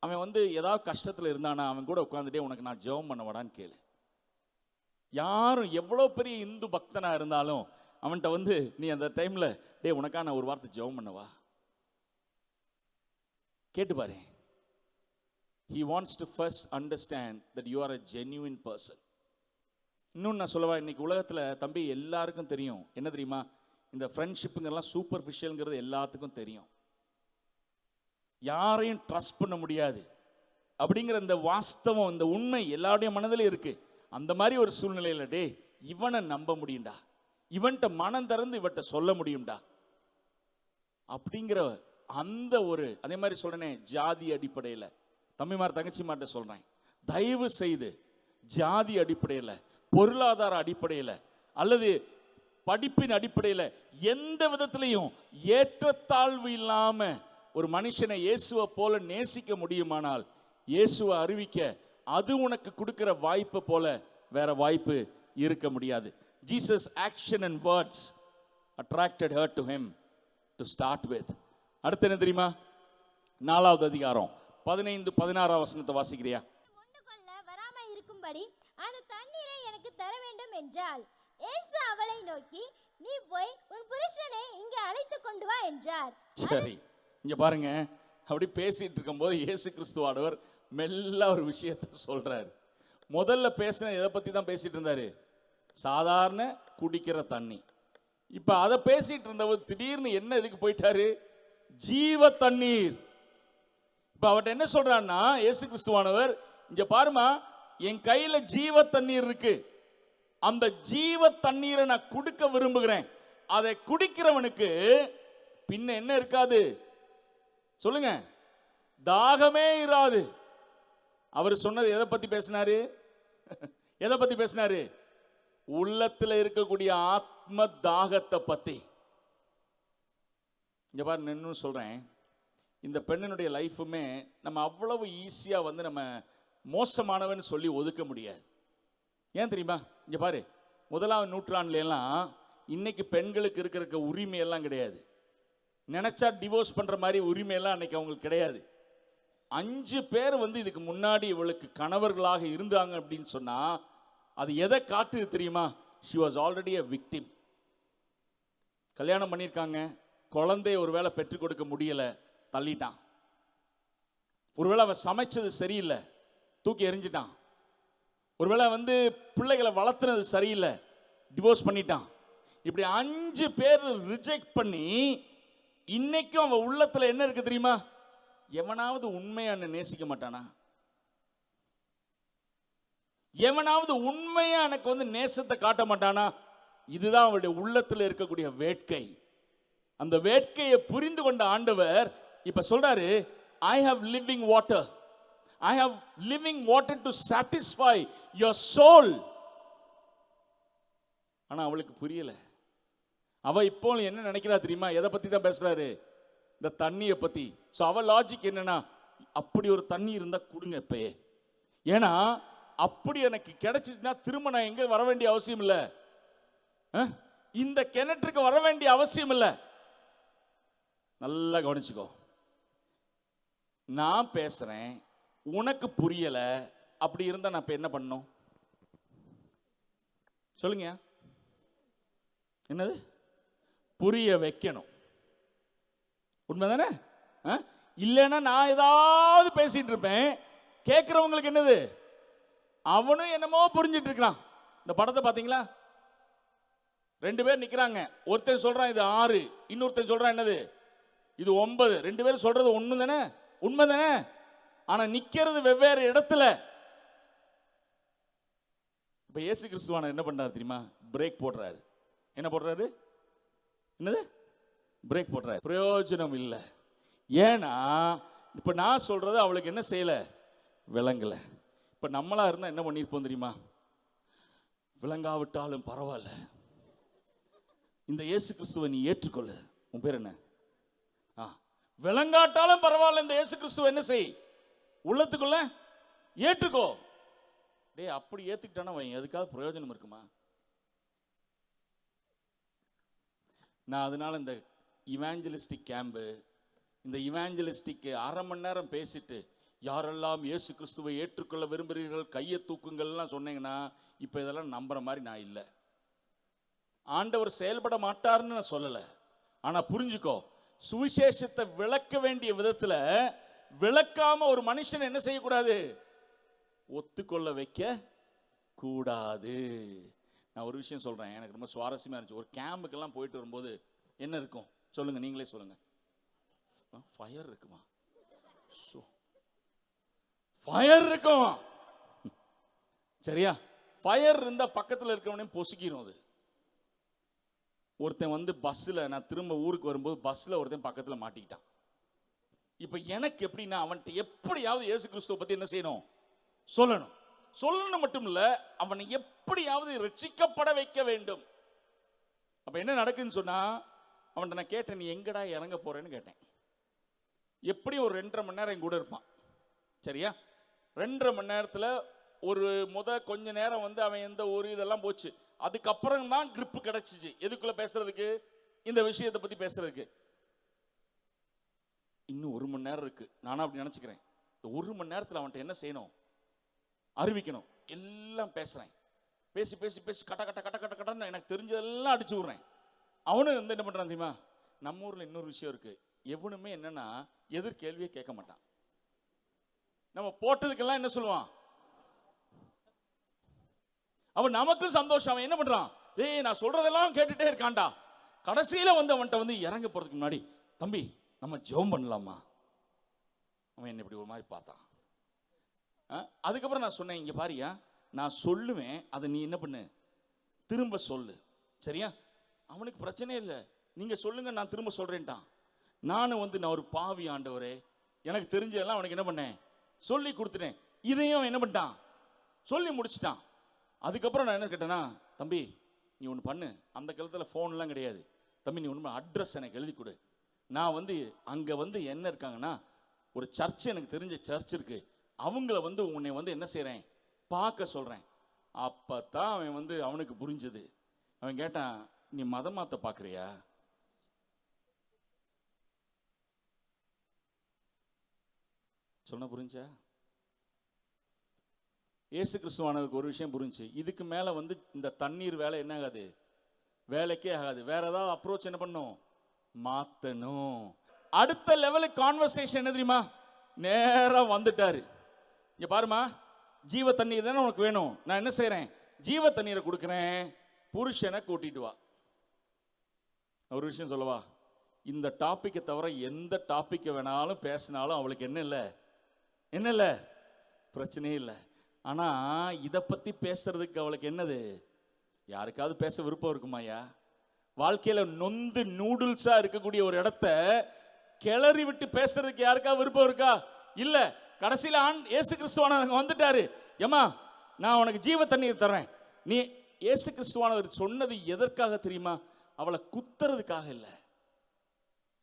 அவன் வந்து ஏதாவது கஷ்டத்தில் இருந்தானா அவன் கூட உட்காந்துட்டே உனக்கு நான் ஜெபம் பண்ண வாடான்னு கேளு. யாரும் எவ்வளோ பெரிய இந்து பக்தனா இருந்தாலும் அவன்கிட்ட வந்து நீ அந்த டைம்ல டே உனக்கா நான் ஒரு வார்த்தை ஜெபம் பண்ணவா கேட்டு பாரு. He wants to first understand that you are a genuine person. இன்னும் நான் சொல்லவா, இன்னைக்கு உலகத்தில் தம்பி எல்லாருக்கும் தெரியும் என்ன தெரியுமா, இந்த ஃப்ரெண்ட்ஷிப்புங்கெல்லாம் சூப்பர்ஃபிஷியல்ங்கிறது எல்லாத்துக்கும் தெரியும். யாரையும் ட்ரஸ்ட் பண்ண முடியாது அப்படிங்கிற இந்த வாஸ்தவம், இந்த உண்மை எல்லாருடைய மனதிலும் இருக்கு. அந்த மாதிரி ஒரு சூழ்நிலையில் டே இவனை நம்ப முடியும்டா, இவன்கிட்ட மனம் திறந்து இவன்கிட்ட சொல்ல முடியும்டா அப்படிங்கிற அந்த ஒரு, அதே மாதிரி சொல்றேனே, ஜாதி அடிப்படையில் தம்பிமார் தங்கச்சிமார்ட்ட சொல்றேன், தயவு செய்து ஜாதி அடிப்படையில், பொருளாதார அடிப்படையில் அல்லது படிப்பின் அடிப்படையில் எந்த விதத்திலையும் ஏற்றத்தாழ்வு இல்லாம ஒரு மனுஷனை இயேசுவை போல நேசிக்க முடியுமானால் இயேசுவை அறிவிக்க அது உனக்கு கொடுக்கிற வாய்ப்பு போல வேற வாய்ப்பு இருக்க முடியாது. Jesus action and words attracted her to him to start with. அடுத்து என்ன தெரியுமா? 4வது அதிகாரம் 15-16 வசனத்தை வாசிக்கிறியா? கொண்டு கொள்ள வராம இருக்கும்படி அந்த தண்ணீரை எனக்கு தர வேண்டும் என்றாள். இயேசு அவளை நோக்கி, நீ போய் உன் புருஷனை இங்கே அழைத்து கொண்டு வா என்றார். சரி, இங்க பாருங்க, அப்படி பேசிட்டு இருக்கும்போது இயேசு கிறிஸ்துவானவர் மெல்ல ஒரு விஷயத்தை சொல்றாரு. முதல்ல பேசின எதை பத்தி தான் பேசிட்டு இருந்தாரு? சாதாரண குடிக்கிற தண்ணி. இப்ப அதை பேசிட்டு இருந்தவர் திடீர்னு என்ன இதுக்கு போயிட்டாரு? ஜீவ தண்ணீர். இப்ப அவர்கிட்ட என்ன சொல்றான்னா இயேசு கிறிஸ்துவானவர், இங்க பாருமா, என் கையில ஜீவ தண்ணீர் இருக்கு, அந்த ஜீவ தண்ணீரை நான் கொடுக்க விரும்புகிறேன். அதை குடிக்கிறவனுக்கு பின்ன என்ன இருக்காது சொல்லுங்க? தாகமே இராது. அவர் சொன்னது எதை பத்தி பேசினாரு? எதை பத்தி பேசினாரு? உள்ளத்துல இருக்கக்கூடிய ஆத்ம தாகத்தை பத்தி. இங்க பாரு, இன்னும் சொல்றேன், இந்த பெண்ணினுடைய லைஃபுமே நம்ம அவ்வளவு ஈஸியா வந்து நம்ம மோசமானவன்னு சொல்லி ஒதுக்க முடியாது. ஏன் தெரியுமா? இங்க பாரு, 1ஆம் நூற்றாண்டுல எல்லாம் இன்னைக்கு பெண்களுக்கு இருக்கிற உரிமை எல்லாம் கிடையாது. நினைச்சா டிவோர்ஸ் பண்ற மாதிரி உரிமை எல்லாம் அன்னைக்கு அவங்களுக்கு கிடையாது. 5 பேர் வந்து இதுக்கு முன்னாடி இவளுக்கு கணவர்களாக இருந்தாங்க அப்படின்னு சொன்னா அது எதை காட்டுது தெரியுமா? she was already a victim. கல்யாணம் பண்ணியிருக்காங்க, குழந்தைய ஒருவேளை பெற்றுக் கொடுக்க முடியல, தள்ளிட்டான். ஒருவேளை அவன் சமைச்சது சரியில்லை, தூக்கி எறிஞ்சிட்டான். ஒருவேளை வந்து பிள்ளைகளை வளர்த்துனது சரியில்லை, டிவோர்ஸ் பண்ணிட்டான். இப்படி 5 பேர் ரிஜெக்ட் பண்ணி இன்னைக்கும் அவன் உள்ளத்துல என்ன இருக்கு தெரியுமா? எவனாவது உண்மையா என்ன நேசிக்க மாட்டானா? எவனாவது உண்மையா எனக்கு வந்து நேசத்தை காட்ட மாட்டானா? இதுதான் அவருடைய உள்ளத்துல இருக்கக்கூடிய வேட்கை. அந்த வேட்கையை புரிந்து கொண்ட ஆண்டவர் இப்ப சொல்றாரு, I have living water. I have living water to satisfy your soul. ஆனா அவளுக்கு புரியல. அவ இப்போ என்ன நினைக்கிறா தெரியுமா? எதை பத்தி தான் பேசுறாரு? இந்த தண்ணியை பத்தி. சோ அவ லாஜிக் என்னன்னா, அப்படி ஒரு தண்ணி இருந்தா கொடுங்க இப்பயே. ஏன்னா அப்படி எனக்கு கிடைச்சிச்சுன்னா திரும்ப நான் எங்க வர வேண்டிய அவசியம் இல்லை, இந்த கிணற்றுக்கு வர வேண்டிய அவசியம் இல்லை. நல்லா கவனிச்சுக்கோ, நான் பேசுறேன், உனக்கு புரியல, அப்படி இருந்தா நான் இப்ப என்ன பண்ணணும் சொல்லுங்க? என்னது? புரிய வைக்கணும். உண்மைதானே? இல்லைன்னா நான் ஏதாவது பேசிட்டு இருப்பேன், கேட்கிறவங்களுக்கு என்னது, அவனும் என்னமோ புரிஞ்சிட்டு இருக்கான். இந்த படத்தை பாத்தீங்களா? 2 பேர் நிக்கிறாங்க. ஒருத்தன் சொல்றான் இது 6, இன்னொருத்தன் சொல்றான் என்னது இது 9. 2 பேரும் சொல்றது ஒண்ணு தானே, உண்மை தானே? ஆனா நிக்கிறது வெவ்வேறு இடத்துல. இப்ப இயேசு கிறிஸ்துவான என்ன பண்றாரு தெரியுமா? பிரேக் போடுறாரு. என்ன போடுறாரு? என்னது? பிரேக் போடுறாரு. பிரயோஜனம் இல்லை. ஏன்னா இப்ப நான் சொல்றது அவளுக்கு என்ன செய்யல, விளங்கல. இப்ப நம்மளா இருந்தா என்ன பண்ணிருப்போம் தெரியுமா? விளங்காவிட்டாலும் பரவாயில்ல, இந்த இயேசு கிறிஸ்துவை நீ ஏற்றுக்கொள்ளு. உன் பேர் என்ன? விளங்காட்டாலும் பரவாயில்ல, இந்த இயேசு கிறிஸ்துவை என்ன செய், உள்ளத்துக்குள்ள ஏற்றுக்கோ. டே அப்படி ஏத்துக்கிட்டானா வை, அதுக்காக பிரயோஜனம் இருக்குமா? நான் அதனால இந்த இவாஞ்சலிஸ்டிக் கேம்பு, இந்த இவாஞ்சலிஸ்டிக் 1/2 மணி நேரம் பேசிட்டு யாரெல்லாம் இயேசு கிறிஸ்துவை ஏற்றுக்கொள்ள விரும்புகிறீர்கள் கையை தூக்குங்கள்லாம் சொன்னீங்கன்னா இப்போ இதெல்லாம் நம்புற மாதிரி நான் இல்லை. ஆண்டவர் செயல்பட மாட்டார்னு நான் சொல்லலை. ஆனால் புரிஞ்சுக்கோ, சுவிசேஷத்தை விளக்க வேண்டிய விதத்தில் விளக்காம ஒரு மனுஷன் என்ன செய்யக்கூடாது, ஒத்துக்கொள்ள வைக்க கூடாது. நான் ஒரு விஷயம் சொல்றேன், எனக்கு ரொம்ப சுவாரஸ்யமா இருந்துச்சு. ஒரு கேம்புக்கெல்லாம் போயிட்டு வரும்போது என்ன இருக்கும் சொல்லுங்க, நீங்களே சொல்லுங்க. ஃபயர் இருக்குமா? ஃபயர் இருக்கும். சரியா? ஃபயர் இருந்தா பக்கத்தில் இருக்கிறவனையும் பொசுக்கிரும். அது ஒருத்தன் வந்து பஸ்ஸில், நான் திரும்ப ஊருக்கு வரும்போது பஸ்ஸில் ஒருத்தன் பக்கத்தில் மாட்டிக்கிட்டான். இப்போ எனக்கு எப்படின்னா, அவன்கிட்ட எப்படியாவது இயேசு கிறிஸ்துவை பற்றி என்ன செய்யணும், சொல்லணும். சொல்லணும் மட்டும் இல்லை, அவனை எப்படியாவது ரட்சிக்கப்பட வைக்க வேண்டும். அப்போ என்ன நடக்குதுன்னு சொன்னால், அவன்கிட்ட நான் கேட்டேன், நீ எங்கடா இறங்க போறேன்னு கேட்டேன். எப்படியும் ஒரு 2.5 மணி நேரம் என் கூட இருப்பான். சரியா? 2.5 மணி நேரத்தில் ஒரு கொஞ்ச நேரம் வந்து அவன் எந்த ஒரு இதெல்லாம் போச்சு. அதுக்கப்புறம் தான் கிரிப்பு கிடைச்சிச்சு எதுக்குள்ள பேசுறதுக்கு, இந்த விஷயத்தை பத்தி பேசுறதுக்கு. இன்னும் 1 மணி நேரம் இருக்கு. நானும் அப்படி நினைச்சுக்கிறேன். இந்த 1 மணி நேரத்தில் அவன்கிட்ட என்ன செய்யணும், அறிவிக்கணும். எல்லாம் பேசுறேன், பேசி பேசி பேசி கட்ட கட்ட கட்ட கட்ட கட்டன்னு எனக்கு தெரிஞ்சதெல்லாம் அடிச்சு விடுறேன். அவனு வந்து என்ன பண்றான் தெரியுமா? நம்ம ஊர்ல இன்னொரு விஷயம் இருக்கு, எவனுமே என்னன்னா எதிர்கேள்வியே கேட்க மாட்டான். நம்ம போட்டதுக்கெல்லாம் என்ன சொல்லுவான், அவன் நமக்கும் சந்தோஷம். அவன் என்ன பண்றான், ஏய் நான் சொல்றதெல்லாம் கேட்டுட்டே இருக்கான்டா. கடைசியில வந்து அவன்கிட்ட வந்து இறங்க போறதுக்கு முன்னாடி, தம்பி நம்ம ஜெபம் பண்ணலாமா? அவன் என்ன இப்படி ஒரு மாதிரி பார்த்தான். அதுக்கப்புறம் நான் சொன்னேன், இங்க பாரியா, நான் சொல்லுவேன், அதை நீ என்ன பண்ணு, திரும்ப சொல்லு. சரியா? அவனுக்கு பிரச்சனை இல்லை, நீங்க சொல்லுங்க நான் திரும்ப சொல்றேன்ட்டான். நானும் வந்து நான் ஒரு பாவி ஆண்டவரே, எனக்கு தெரிஞ்சதெல்லாம் அவனுக்கு என்ன பண்ணேன், சொல்லி கொடுத்துட்டேன். இதையும் என்ன பண்ணிட்டான், சொல்லி முடிச்சிட்டான். அதுக்கப்புறம் நான் என்ன கேட்டேன்னா, தம்பி நீ ஒன்று பண்ணு, அந்த காலத்தில் ஃபோன்லாம் கிடையாது, தம்பி நீ ஒன்று அட்ரஸ் எனக்கு எழுதி கொடு. நான் வந்து அங்கே வந்து என்ன இருக்காங்கன்னா, ஒரு சர்ச், எனக்கு தெரிஞ்ச சர்ச் இருக்கு, அவங்கள வந்து உன்னை வந்து என்ன செய்கிறேன், பார்க்க சொல்கிறேன். அப்போ தான் அவன் வந்து அவனுக்கு புரிஞ்சது. அவன் கேட்டான், நீ மதம் மாற்ற பார்க்குறியா? சொன்ன புரிஞ்சா? இயேசு கிறிஸ்துவானதுக்கு ஒரு விஷயம் புரிஞ்சு, இதுக்கு மேலே வந்து இந்த தண்ணீர் வேலை என்ன ஆகாது, வேலைக்கே ஆகாது. வேற ஏதாவது அப்ரோச் என்ன பண்ணும், மாற்றணும். அடுத்த லெவலுக்கு கான்வர்சேஷன் என்ன தெரியுமா, நேராக வந்துட்டாரு. இங்கே பாருமா, ஜீவ தண்ணீர் தானே உனக்கு வேணும், நான் என்ன செய்கிறேன், ஜீவ தண்ணீரை கொடுக்குறேன், புருஷனை கூட்டிட்டு வா. ஒரு விஷயம் சொல்லவா, இந்த டாப்பிக்கை தவிர எந்த டாப்பிக்கை வேணாலும் பேசினாலும் அவளுக்கு என்ன இல்லை பிரச்சனையே இல்லை. ஆனால் இதை பற்றி பேசுறதுக்கு அவளுக்கு என்னது, யாருக்காவது பேச விருப்பம் இருக்குமாயா? வாழ்க்கையில் நொந்து நூடுல்ஸாக இருக்கக்கூடிய ஒரு இடத்த கிளறி விட்டு பேசுறதுக்கு யாருக்காவது விருப்பம் இருக்கா? இல்லை. கடைசியில் இயேசு கிறிஸ்துவானவர் வந்துட்டாரு. ஏமா, நான் உனக்கு ஜீவ தண்ணீர் தர்றேன். நீ இயேசு கிறிஸ்துவானவர் சொன்னது எதற்காக தெரியுமா? அவளை குத்துறதுக்காக இல்லை,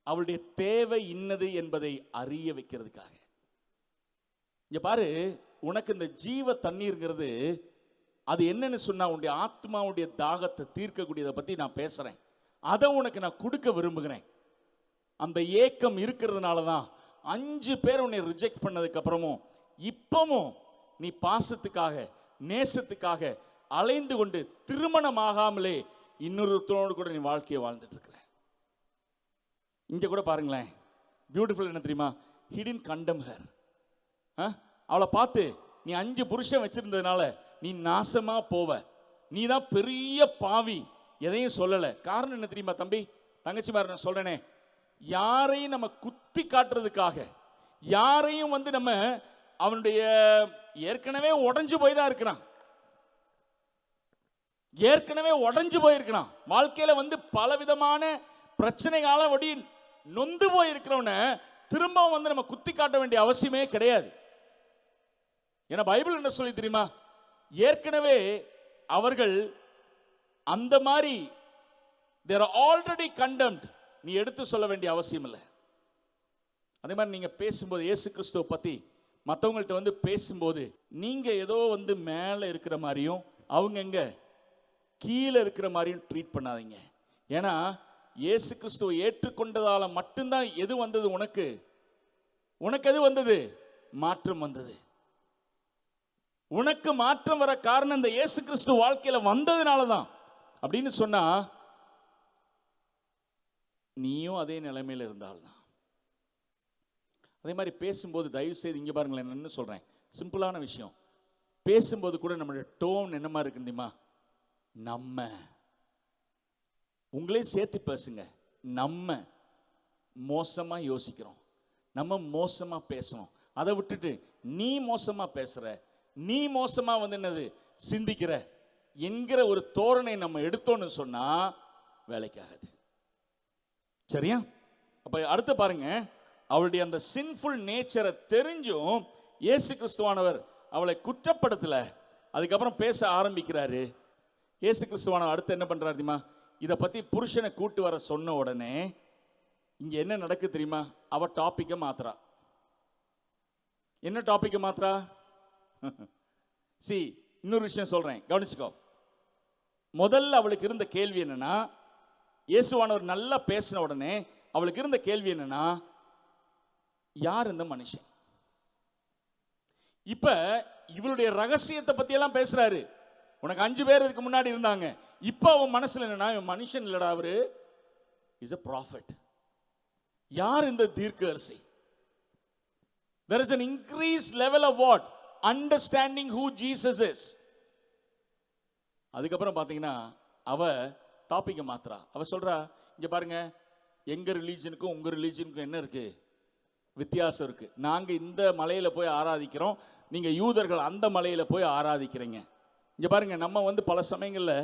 அவளுடைய தேவை இன்னது என்பதை அறிய வைக்கிறதுக்காக. இங்க பாரு, உனக்கு இந்த ஜீவ தண்ணீர்ங்கிறது அது என்னன்னு சொன்னா உன்னுடைய ஆத்மாவுடைய தாகத்தை தீர்க்கக்கூடியதை பத்தி நான் பேசுறேன். அதை உனக்கு நான் கொடுக்க விரும்புகிறேன். அந்த ஏக்கம் இருக்கிறதுனால தான் 5 பேர் உன்னை ரிஜெக்ட் பண்ணதுக்கு அப்புறமும் இப்பவும் நீ பாசத்துக்காக நேசத்துக்காக அலைந்து கொண்டு திருமணம் ஆகாமலே இன்னொருத்தரோடு கூட நீ வாழ்க்கையை வாழ்ந்துட்டு இருக்கிற. இங்க கூட பாருங்களேன், பியூட்டிஃபுல் என்ன தெரியுமா? he didn't condemn her. அவளை பார்த்து நீ 5 புருஷன் வச்சிருந்ததுனால நீ நாசமா போவ, நீ தான் பெரிய பாவி, எதையும் சொல்லலை. காரணம் என்ன தெரியுமா தம்பி தங்கச்சி மாதிரி நான் சொல்றேனே, யாரையும் நம்ம குத்தி காட்டுறதுக்காக, யாரையும் நம்ம அவனுடைய ஏற்கனவே உடைஞ்சு போய் தான் இருக்கிறான், ஏற்கனவே உடைஞ்சு போயிருக்கிறான் வாழ்க்கையில பலவிதமான பிரச்சனைகால வடி நொந்து போயிருக்கிறவன திரும்பவும் நம்ம குத்தி காட்ட வேண்டிய அவசியமே கிடையாது. ஏன்னா பைபிள் என்ன சொல்லி தெரியுமா? ஏற்கனவே அவர்கள் அந்த மாதிரி they are already condemned. நீ எடுத்து சொல்ல வேண்டிய அவசியம் இல்லை. அதே மாதிரி நீங்க பேசும்போது இயேசு கிறிஸ்துவை பத்தி மற்றவங்கள்ட்ட பேசும்போது நீங்க ஏதோ மேலே இருக்கிற மாதிரியும் அவங்க எங்க கீழே இருக்கிற மாதிரியும் ட்ரீட் பண்ணாதீங்க. ஏன்னா இயேசு கிறிஸ்துவை ஏற்றுக்கொண்டதால மட்டும்தான் எது வந்தது உனக்கு எது வந்தது? மாற்றம் வந்தது. உனக்கு மாற்றம் வர காரணம் இந்த இயேசு கிறிஸ்து வாழ்க்கையில வந்ததுனால தான். அப்படின்னு சொன்னா நீயும் அதே நிலைமையில இருந்தால்தான். அதே மாதிரி பேசும்போது தயவு செய்து இங்க பாருங்களேன், நான் என்ன சொல்றேன், சிம்பிளான விஷயம். பேசும்போது கூட நம்மளுடைய டோன் என்ன மாதிரி இருக்கு தெரியுமா? நம்ம உங்களே சேர்த்து பேசுங்க. நம்ம மோசமா யோசிக்கிறோம், நம்ம மோசமா பேசணும். அதை விட்டுட்டு நீ மோசமா பேசுற, நீ மோசமா என்னது சிந்திக்கிற என்கிற ஒரு தோரணை நம்ம எடுத்தோன்னு சொன்னா வேலைக்காகாது. சரியா? அப்ப அடுத்து பாருங்க, அவளுடைய அந்த சின்ஃபுல் நேச்சரை தெரிஞ்சும் இயேசு கிறிஸ்துவானவர் அவளை குற்றப்படுத்தல. அதுக்கப்புறம் பேச ஆரம்பிக்கிறாரு. இயேசு கிறிஸ்துவானவர் அடுத்து என்ன பண்றாரு தெரியுமா? இதை பத்தி புருஷனை கூட்டு வர சொன்ன உடனே இங்க என்ன நடக்குது தெரியுமா? அவ டாபிக்கை மாத்துறா. என்ன டாபிக்கை மாத்துறா? இன்னொரு விஷயம் சொல்றேன், கவனிச்சுக்கோ. முதல்ல அவளுக்கு இருந்த கேள்வி என்னன்னா, இயேசுவானவர் நல்லா பேசின உடனே அவளுக்கு இருந்த கேள்வி என்னன்னா, யார் இந்த மனுஷன்? இப்ப இவளுடைய ரகசியத்தை பத்தி எல்லாம் பேசுறாரு. உனக்கு 5 பேர் இதுக்கு முன்னாடி இருந்தாங்க. இப்ப அவன் மனசுல என்னன்னா, மனுஷன் இல்லடா, அவரு இஸ் a prophet. யார் இந்த தீர்க்கதரிசி? There is an increased level of what? Understanding who Jesus is. அதுக்கப்புறம் பாத்தீங்கன்னா அவ டாபிக்கை மாத்துறா. அவ சொல்றா, இங்க பாருங்க, எங்க ரிலீஜனுக்கும் உங்க ரிலீஜனுக்கும் என்ன இருக்கு? வித்தியாசம் இருக்கு. நாங்க இந்த மலையில போய் ஆராதிக்கிறோம், நீங்க யூதர்கள் அந்த மலையில போய் ஆராதிக்கிறீங்க. இங்க பாருங்க, நம்ம பல சமயங்கள்ல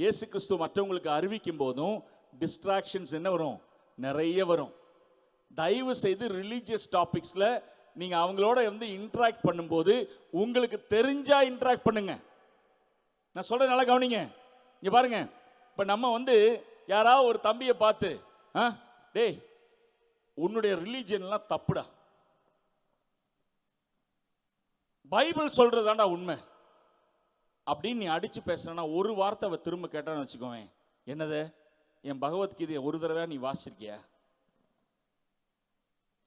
இயேசு கிறிஸ்து மற்றவங்களுக்கு அறிவிக்கும் போதும் டிஸ்ட்ராக்ஷன்ஸ் என்ன வரும்? நிறைய வரும். தயவு செய்து ரிலீஜியஸ் டாபிக்ஸ்ல நீங்க அவங்களோட இன்டராக்ட் பண்ணும்போது உங்களுக்கு தெரிஞ்சா இன்டராக்ட் பண்ணுங்க. நான் சொல்ற நல்லா கவனிங்க. இங்க பாருங்க, இப்ப நம்ம யாராவது ஒரு தம்பியை பார்த்து, டேய் உன்னுடைய ரிலீஜியன்லாம் தப்புடா, பைபிள் சொல்றதாண்டா உண்மை அப்படின்னு நீ அடிச்சு பேசுறனா, ஒரு வார்த்தை அவ திரும்ப கேட்டான்னு வச்சுக்கோவேன், என்னது, என் பகவத்கீதையை ஒரு தடவை நீ வாசிச்சிருக்கியா?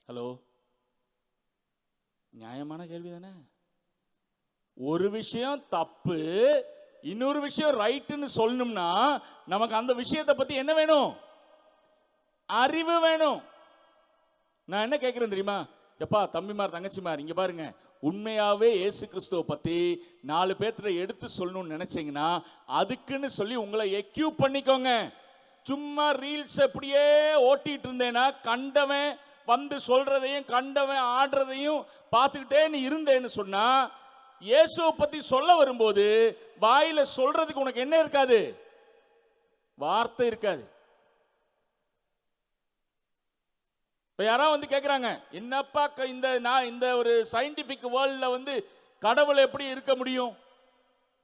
ஹலோ, நியாயமான கேள்வி தானே? ஒரு விஷயம் தப்பு, இன்னொரு விஷயம் ரைட்டுன்னு சொல்லணும்னா நமக்கு அந்த விஷயத்தை பத்தி என்ன வேணும்? அறிவு வேணும். நான் என்ன கேட்கிறேன் தெரியுமா? எப்பா தம்பிமார் தங்கச்சிமார், இங்க பாருங்க, உண்மையாவே இயேசு கிறிஸ்துவை பத்தி 4 பேர்த்த எடுத்து சொல்லணும்னு நினைச்சீங்கன்னா அதுக்குன்னு சொல்லி உங்களை எக்யூப் பண்ணிக்கோங்க. சும்மா ரீல்ஸ் அப்படியே ஓட்டிட்டு இருந்தேன்னா, கண்டவன் வந்து சொல்றதையும் கண்டவன் ஆடுறதையும் பார்த்துக்கிட்டே நீ இருந்தேன்னு சொன்னா, இயேசுவை பத்தி சொல்ல வரும்போது வாயில சொல்றதுக்கு உனக்கு என்ன இருக்காது? வார்த்தை இருக்காது. இப்ப யாராவது வந்து கேட்குறாங்க, என்னப்பா இந்த ஒரு சயின்டிபிக் வேர்ல்ட்ல வந்து கடவுள் எப்படி இருக்க முடியும்?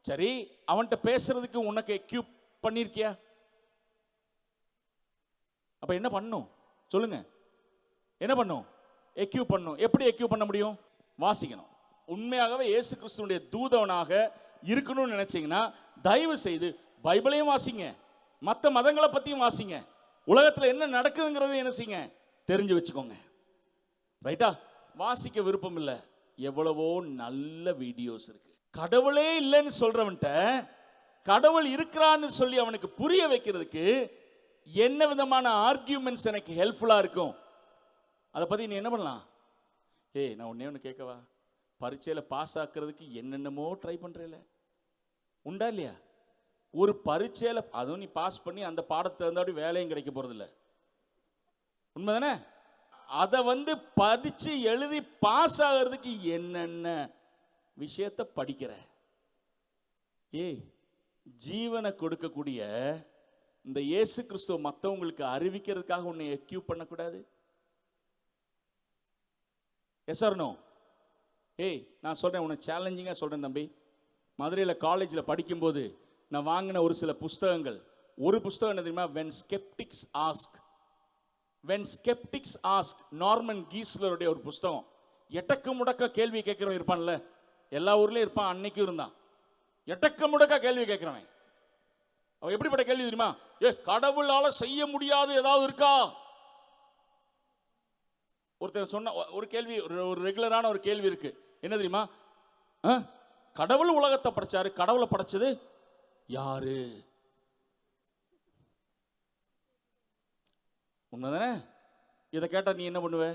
சரி, அவன்கிட்ட பேசுறதுக்கு உனக்கு எக்யூப் பண்ணிருக்கியா? அப்ப என்ன பண்ணும் சொல்லுங்க? என்ன பண்ணும்? எக்யூப் பண்ணும். எப்படி எக்யூப் பண்ண முடியும்? வாசிக்கணும். உண்மையாகவே இயேசு கிறிஸ்துவுடைய தூதவனாக இருக்கணும்னு நினைச்சீங்கன்னா தயவு செய்து பைபிளையும் வாசிங்க, மற்ற மதங்களை பத்தியும் வாசிங்க, உலகத்தில் என்ன நடக்குதுங்கிறத என்ன செய்யுங்க, தெரிஞ்சு வச்சுக்கோங்க. ரைட்டா? வாசிக்க விருப்பம் இல்லை, எவ்வளவோ நல்ல வீடியோஸ் இருக்கு. கடவுளே இல்லைன்னு சொல்றவன்ட்ட கடவுள் இருக்கிறான்னு சொல்லி அவனுக்கு புரிய வைக்கிறதுக்கு என்ன விதமான ஆர்கியூமெண்ட்ஸ் எனக்கு ஹெல்ப்ஃபுல்லா இருக்கும்? அதை பத்தி நீ என்ன பண்ணலாம்? நான் ஒன்னே ஒன்று கேட்கவா? பரீட்சையில பாஸ் ஆக்குறதுக்கு என்னென்னமோ ட்ரை பண்றேல, உண்டா இல்லையா? ஒரு பரீட்சையில அதுவும் நீ பாஸ் பண்ணி அந்த பாடத்தை இருந்தாலும் வேலையும் கிடைக்க போறதில்லை, உண்மைதானே? அதை வந்து படிச்சு எழுதி பாஸ் ஆகிறதுக்கு என்னென்ன விஷயத்தை படிக்கிற? ஜீவனை கொடுக்கக்கூடிய இந்த இயேசு கிறிஸ்துவ மற்றவங்களுக்கு அறிவிக்கிறதுக்காக உன்னை எக்யூப் பண்ணக்கூடாது? Yes or no? நான் சொல்றேன், உன்னை சேலஞ்சிங்காக சொல்றேன் தம்பி. மதுரையில் காலேஜில் படிக்கும்போது நான் வாங்கின ஒரு சில புஸ்தகங்கள், ஒரு புஸ்தகம் என்ன தெரியுமா? When Skeptics Ask. When Skeptics Ask, Norman கீஸ்லருடைய ஒரு புஸ்தகம். எட்டக்கு முடக்க கேள்வி கேட்கிறவன் இருப்பான்ல, எல்லா ஊர்லயும் இருப்பான், அன்னைக்கும் இருந்தான். எட்டக்க முடக்க கேள்வி கேட்கிறவன் அவன் எப்படிப்பட்ட கேள்வி தெரியுமா? கடவுளால செய்ய முடியாது ஏதாவது இருக்கா? ஒருத்தர் சொன்ன ஒரு கேள்வி, ஒரு ரெகுலரான ஒரு கேள்வி இருக்கு. என்ன தெரியுமா? கடவுள் உலகத்தை படைச்சாரு, கடவுளை படைச்சது யாரு? உண்மைதானே? இதை கேட்டா நீ என்ன பண்ணுவ?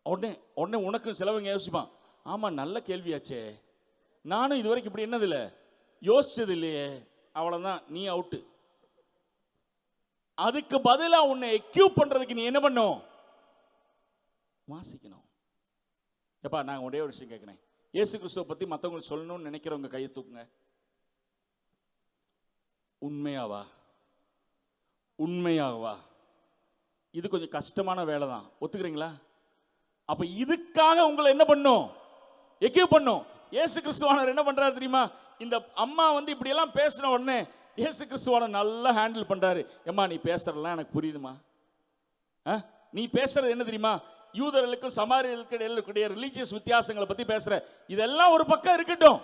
உடனே உடனே உனக்கும் சிலவங்க யோசிப்பான், ஆமா நல்ல கேள்வியாச்சே, நானும் இதுவரைக்கும் இப்படி என்னது இல்லை யோசிச்சது இல்லையே. அவ்வளவுதான், நீ அவுட்டு. அதுக்கு பதிலா உன்னை எக்யூப் பண்றதுக்கு நீ என்ன பண்ணும்? வாசிக்கணும். எப்பா, நான் ஒரே ஒரு விஷயம் கேட்கிறேன். இயேசு கிறிஸ்துவை பத்தி மற்றவங்களுக்கு சொல்லணும்னு நினைக்கிறவங்க கையை தூக்குங்க. உண்மையாவா? உண்மையாவா? இது கொஞ்சம் கஷ்டமான வேலை தான், ஒத்துக்கிறீங்களா? அப்ப இதுக்காக உங்களை என்ன பண்ணும்? எக்யூப் பண்ணும். இயேசு கிறிஸ்துவானவர் என்ன பண்றாரு தெரியுமா? இந்த அம்மா வந்து இப்படி எல்லாம் பேசின உடனே இயேசு கிறிஸ்துவானவர் நல்லா ஹேண்டில் பண்றாரு. ஏம்மா, நீ பேசுறதெல்லாம் எனக்கு புரியுதுமா. நீ பேசுறது என்ன தெரியுமா? யூதர்களுக்கும் சமாரியர்களுக்கும் இருக்கக்கூடிய ரிலீஜியஸ் வித்தியாசங்களை பத்தி பேசுற. இதெல்லாம் ஒரு பக்கம் இருக்கட்டும்,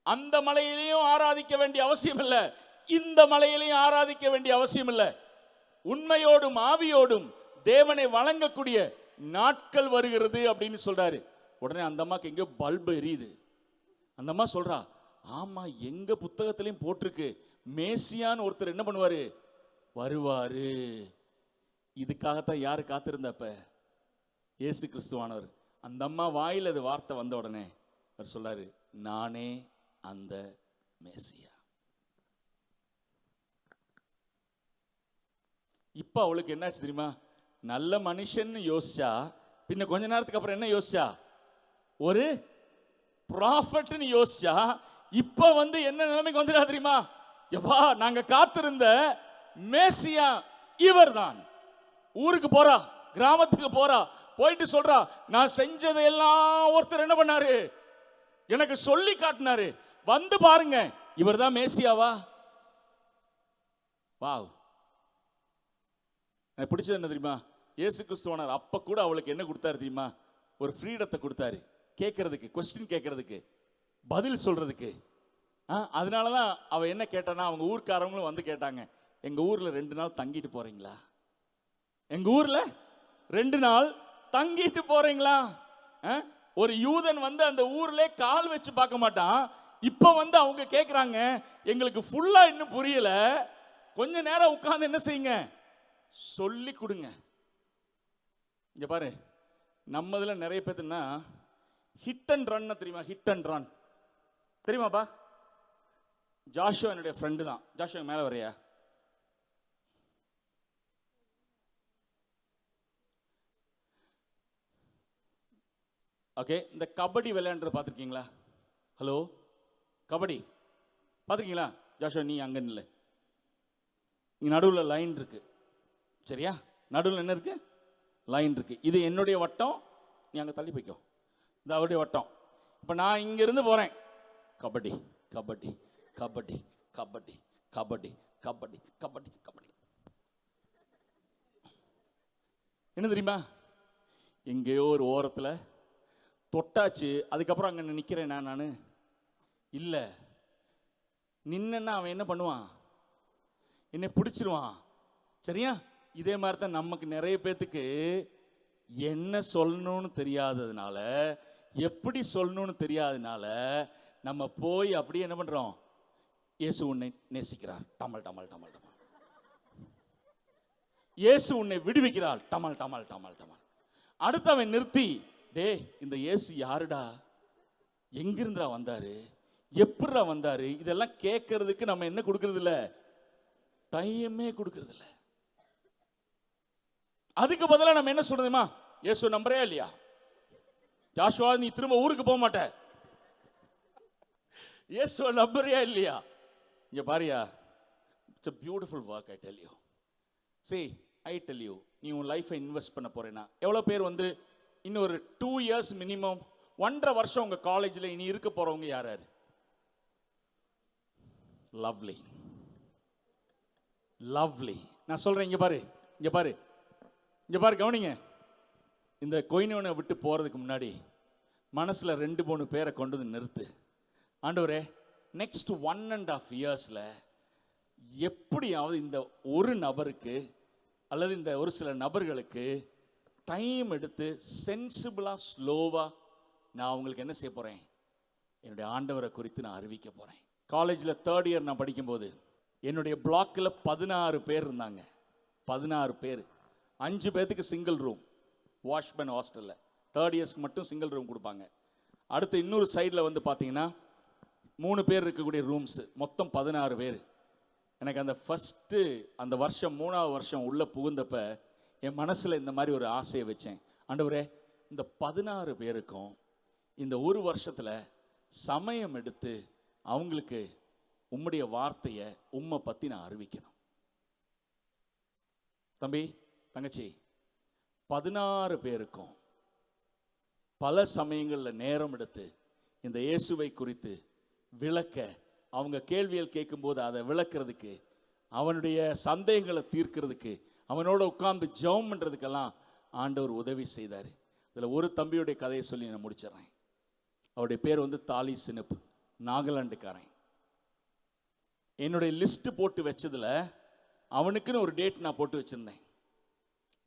அந்த மலையிலையும் ஆராதிக்க வேண்டிய அவசியம் இல்லை, இந்த மலையிலையும் ஆராதிக்க வேண்டிய அவசியம் இல்லை. உண்மையோடும் ஆவியோடும் தேவனை வழங்கக்கூடிய நாட்கள் வருகிறது அப்படின்னு சொல்றாரு. உடனே அந்த அம்மாக்கு எங்கேயோ பல்பு எரியுது. அந்த அம்மா சொல்றா, ஆமா எங்க புத்தகத்திலையும் போட்டிருக்கு, மேசியான்னு ஒருத்தர் என்ன பண்ணுவாரு? வருவாரு. இதுக்காகத்தான் யாரு காத்திருந்தப்ப? இயேசு கிறிஸ்துவானவர். அந்த அம்மா வாயில் அது வார்த்தை வந்த உடனே அவர் சொல்லாரு, நானே அந்த மேசியா. இப்ப அவளுக்கு என்னாச்சு தெரியுமா? நல்ல மனுஷன் யோசிச்சா, பின்ன கொஞ்ச நேரத்துக்கு அப்புறம் என்ன யோசிச்சா? ஒரு ப்ராஃபட்னு யோசிச்சா. இப்ப வந்து என்ன நிலைமைக்கு வந்துடா தெரியுமா? எப்பா, நாங்க காத்திருந்த மேசியா இவர் தான். ஊருக்கு போறா, கிராமத்துக்கு போறா, போயிட்டு சொல்றா, நான் செஞ்சதையெல்லாம் ஒருத்தர் என்ன பண்ணாரு? எனக்கு சொல்லி காட்டினாரு, வந்து பாருங்க, இவர் தான் மேசியாவா? வாவ். எனக்கு பிடிச்சது என்ன தெரியுமா? இயேசு கிறிஸ்துவானவர் அப்ப கூட அவளுக்கு என்ன கொடுத்தாரு தெரியுமா? ஒரு ஃப்ரீடத்தை கொடுத்தாரு, கேட்கறதுக்கு, கொஸ்டின் கேட்கறதுக்கு, பதில் சொல்றதுக்கு. அதனாலதான் அவ என்ன கேட்டானா, அவங்க ஊர்க்காரங்களும் வந்து கேட்டாங்க, எங்க ஊர்ல 2 நாள் தங்கிட்டு போறீங்களா? எங்க ஊர்ல 2 நாள் தங்கிட்டு போறீங்களா? ஒரு யூதன் வந்து அந்த ஊர்ல கால் வச்சு பார்க்க மாட்டான். இப்ப வந்து அவங்க கேட்கிறாங்க, எங்களுக்கு ஃபுல்லா இன்னும் புரியல, கொஞ்ச நேரம் உட்கார்ந்து என்ன செய்யுங்க, சொல்லி கொடுங்க. இங்க பாரு, நம்ம இதுல நிறைய பேத்துனா ஹிட் அண்ட் ரன் தெரியுமா? Hit and run. தெரியுமாப்பா? ஜாஷுவா என்னுடைய ஃப்ரெண்டு தான். ஜாஷுவா மேலே வரையா? ஓகே, இந்த கபடி விளையாண்டு பார்த்துருக்கீங்களா? ஹலோ, கபடி பார்த்துருக்கீங்களா? ஜாஷுவா நீ அங்கே இல்லை, இங்கே நடுவில் லைன் இருக்கு, சரியா? நடுவில் என்ன இருக்கு? லைன் இருக்கு. இது என்னுடைய வட்டம், நீ அங்கே தள்ளி போய்க்கோ. இந்த அவருடைய வட்டம். இப்போ நான் இங்கிருந்து போகிறேன், கபடி கபடி கபடி கபடி கபடி கபடி கபடி கபடி. என்ன தெரியுமா? எங்கேயோ ஒரு ஓரத்தில் தொட்டாச்சு, அதுக்கப்புறம் அங்கே நிற்கிறேன் நான் இல்லை. நின்னா அவன் என்ன பண்ணுவான்? என்னை பிடிச்சிருவான், சரியா? இதே மாதிரி தான் நமக்கு நிறைய பேத்துக்கு என்ன சொல்லணும்னு தெரியாததுனால, எப்படி சொல்லணும்னு தெரியாததுனால நம்ம போய் அப்படியே என்ன பண்றோம்? இயேசு உன்னை நேசிக்கிறார், டமல் டமல் டமல் டமல். இயேசு உன்னை விடுவிக்கிறார், டமல் டமல் டமல் டமல். அடுத்தவன் நிறுத்தி, டே இந்த இயேசு யாருடா, எங்கிருந்தா வந்தாரு, எப்படிடா வந்தாரு, இதெல்லாம் கேட்கறதுக்கு நம்ம என்ன கொடுக்கறது இல்ல, டைமே கொடுக்கறது இல்ல. அதுக்கு பதிலா நம்ம என்ன சொல்றதுமா? இயேசு நம்புறியா இல்லையா? ஜாஷுவா நீ திரும்ப ஊருக்கு போக மாட்ட, இயேசு நம்புறியா இல்லையா? இங்க பாரியா, it's a beautiful work I tell you. See, I tell you, நீ உன் லைஃபை இன்வெஸ்ட் பண்ண போறேன்னா எவ்வளவு பேர் வந்து இன்னும் ஒரு 2 years மினிமம், 1.5 வருஷம் உங்க காலேஜில் இனி இருக்க போறவங்க யார் யார்? Lovely lovely. நான் சொல்றேன், இங்க பாரு இங்க பாரு இங்க பாரு, கவனிங்க. இந்த கொயினோனை விட்டு போறதுக்கு முன்னாடி மனசுல 2-3 பேரை கொண்டு வந்து நிறுத்து. ஆண்டவரே, நெக்ஸ்ட் 1.5 இயர்ஸ்ல எப்படியாவது இந்த ஒரு நபருக்கு அல்லது இந்த ஒரு சில நபர்களுக்கு டைம் எடுத்து சென்சிபிளா ஸ்லோவா நான் உங்களுக்கு என்ன செய்ய போறேன்? என்னுடைய ஆண்டவரை குறித்து நான் அறிவிக்க போறேன். காலேஜில் 3rd இயர் நான் படிக்கும்போது என்னுடைய பிளாக்கில் 16 பேர் இருந்தாங்க. 16 பேர், 5 பேர்த்துக்கு சிங்கிள் ரூம், வாஷ்மேன் ஹாஸ்டலில் 3rd இயர்ஸ்க்கு மட்டும் சிங்கிள் ரூம் கொடுப்பாங்க. அடுத்து இன்னொரு சைடில் வந்து பார்த்தீங்கன்னா 3 பேர் இருக்கக்கூடிய ரூம்ஸ், மொத்தம் 16 பேர். எனக்கு அந்த ஃபஸ்ட்டு அந்த வருஷம் 3ஆவது வருஷம் உள்ளே புகுந்தப்ப என் மனசில் இந்த மாதிரி ஒரு ஆசையை வச்சேன். ஆண்டவரே, இந்த 16 பேருக்கும் இந்த ஒரு வருஷத்தில் சமயம் எடுத்து அவங்களுக்கு உம்முடைய வார்த்தையை, உம்மை பற்றி நான் அறிவிக்கணும். தம்பி தங்கச்சி, 16 பேருக்கும் பல சமயங்களில் நேரம் எடுத்து இந்த இயேசுவை குறித்து விளக்க, அவங்க கேள்விகள் கேட்கும்போது அதை விளக்கிறதுக்கு, அவனுடைய சந்தேகங்களை தீர்க்கிறதுக்கு, அவனோட உட்கார்ந்து ஜெபம் பண்ணுறதுக்கெல்லாம் ஆண்டவர் உதவி செய்தார். அதில் ஒரு தம்பியுடைய கதையை சொல்லி நான் முடிச்சிடறேன். அவருடைய பேர் வந்து தாலி சினிப், நாகாலாண்டுக்காரன். என்னுடைய லிஸ்ட் போட்டு வச்சதுல அவனுக்குன்னு ஒரு டேட் நான் போட்டு வச்சிருந்தேன்.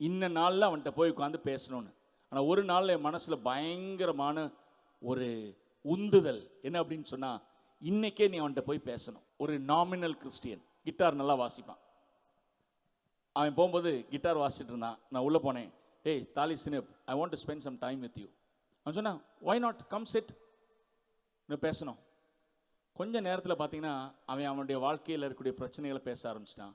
இன்ன நாளில் அவன்கிட்ட போய் உட்காந்து பேசணும்னு. ஆனால் ஒரு நாளில் என் மனசில் பயங்கரமான ஒரு உந்துதல் என்ன அப்படின்னு சொன்னால், இன்னைக்கே நீ அவன்கிட்ட போய் பேசணும். ஒரு நாமினல் கிறிஸ்டியன், கிட்டார் நல்லா வாசிப்பான். அவன் போகும்போது கிட்டார் வாசிச்சுட்டு இருந்தான். நான் உள்ளே போனேன். ஏய் தாலி சினிப், I want to spend some time with you. அவன் சொன்னான், வை நாட், கம் சிட், இன்னும் பேசணும். கொஞ்ச நேரத்தில் பார்த்தீங்கன்னா அவன் அவனுடைய வாழ்க்கையில் இருக்கக்கூடிய பிரச்சனைகளை பேச ஆரம்பிச்சிட்டான்.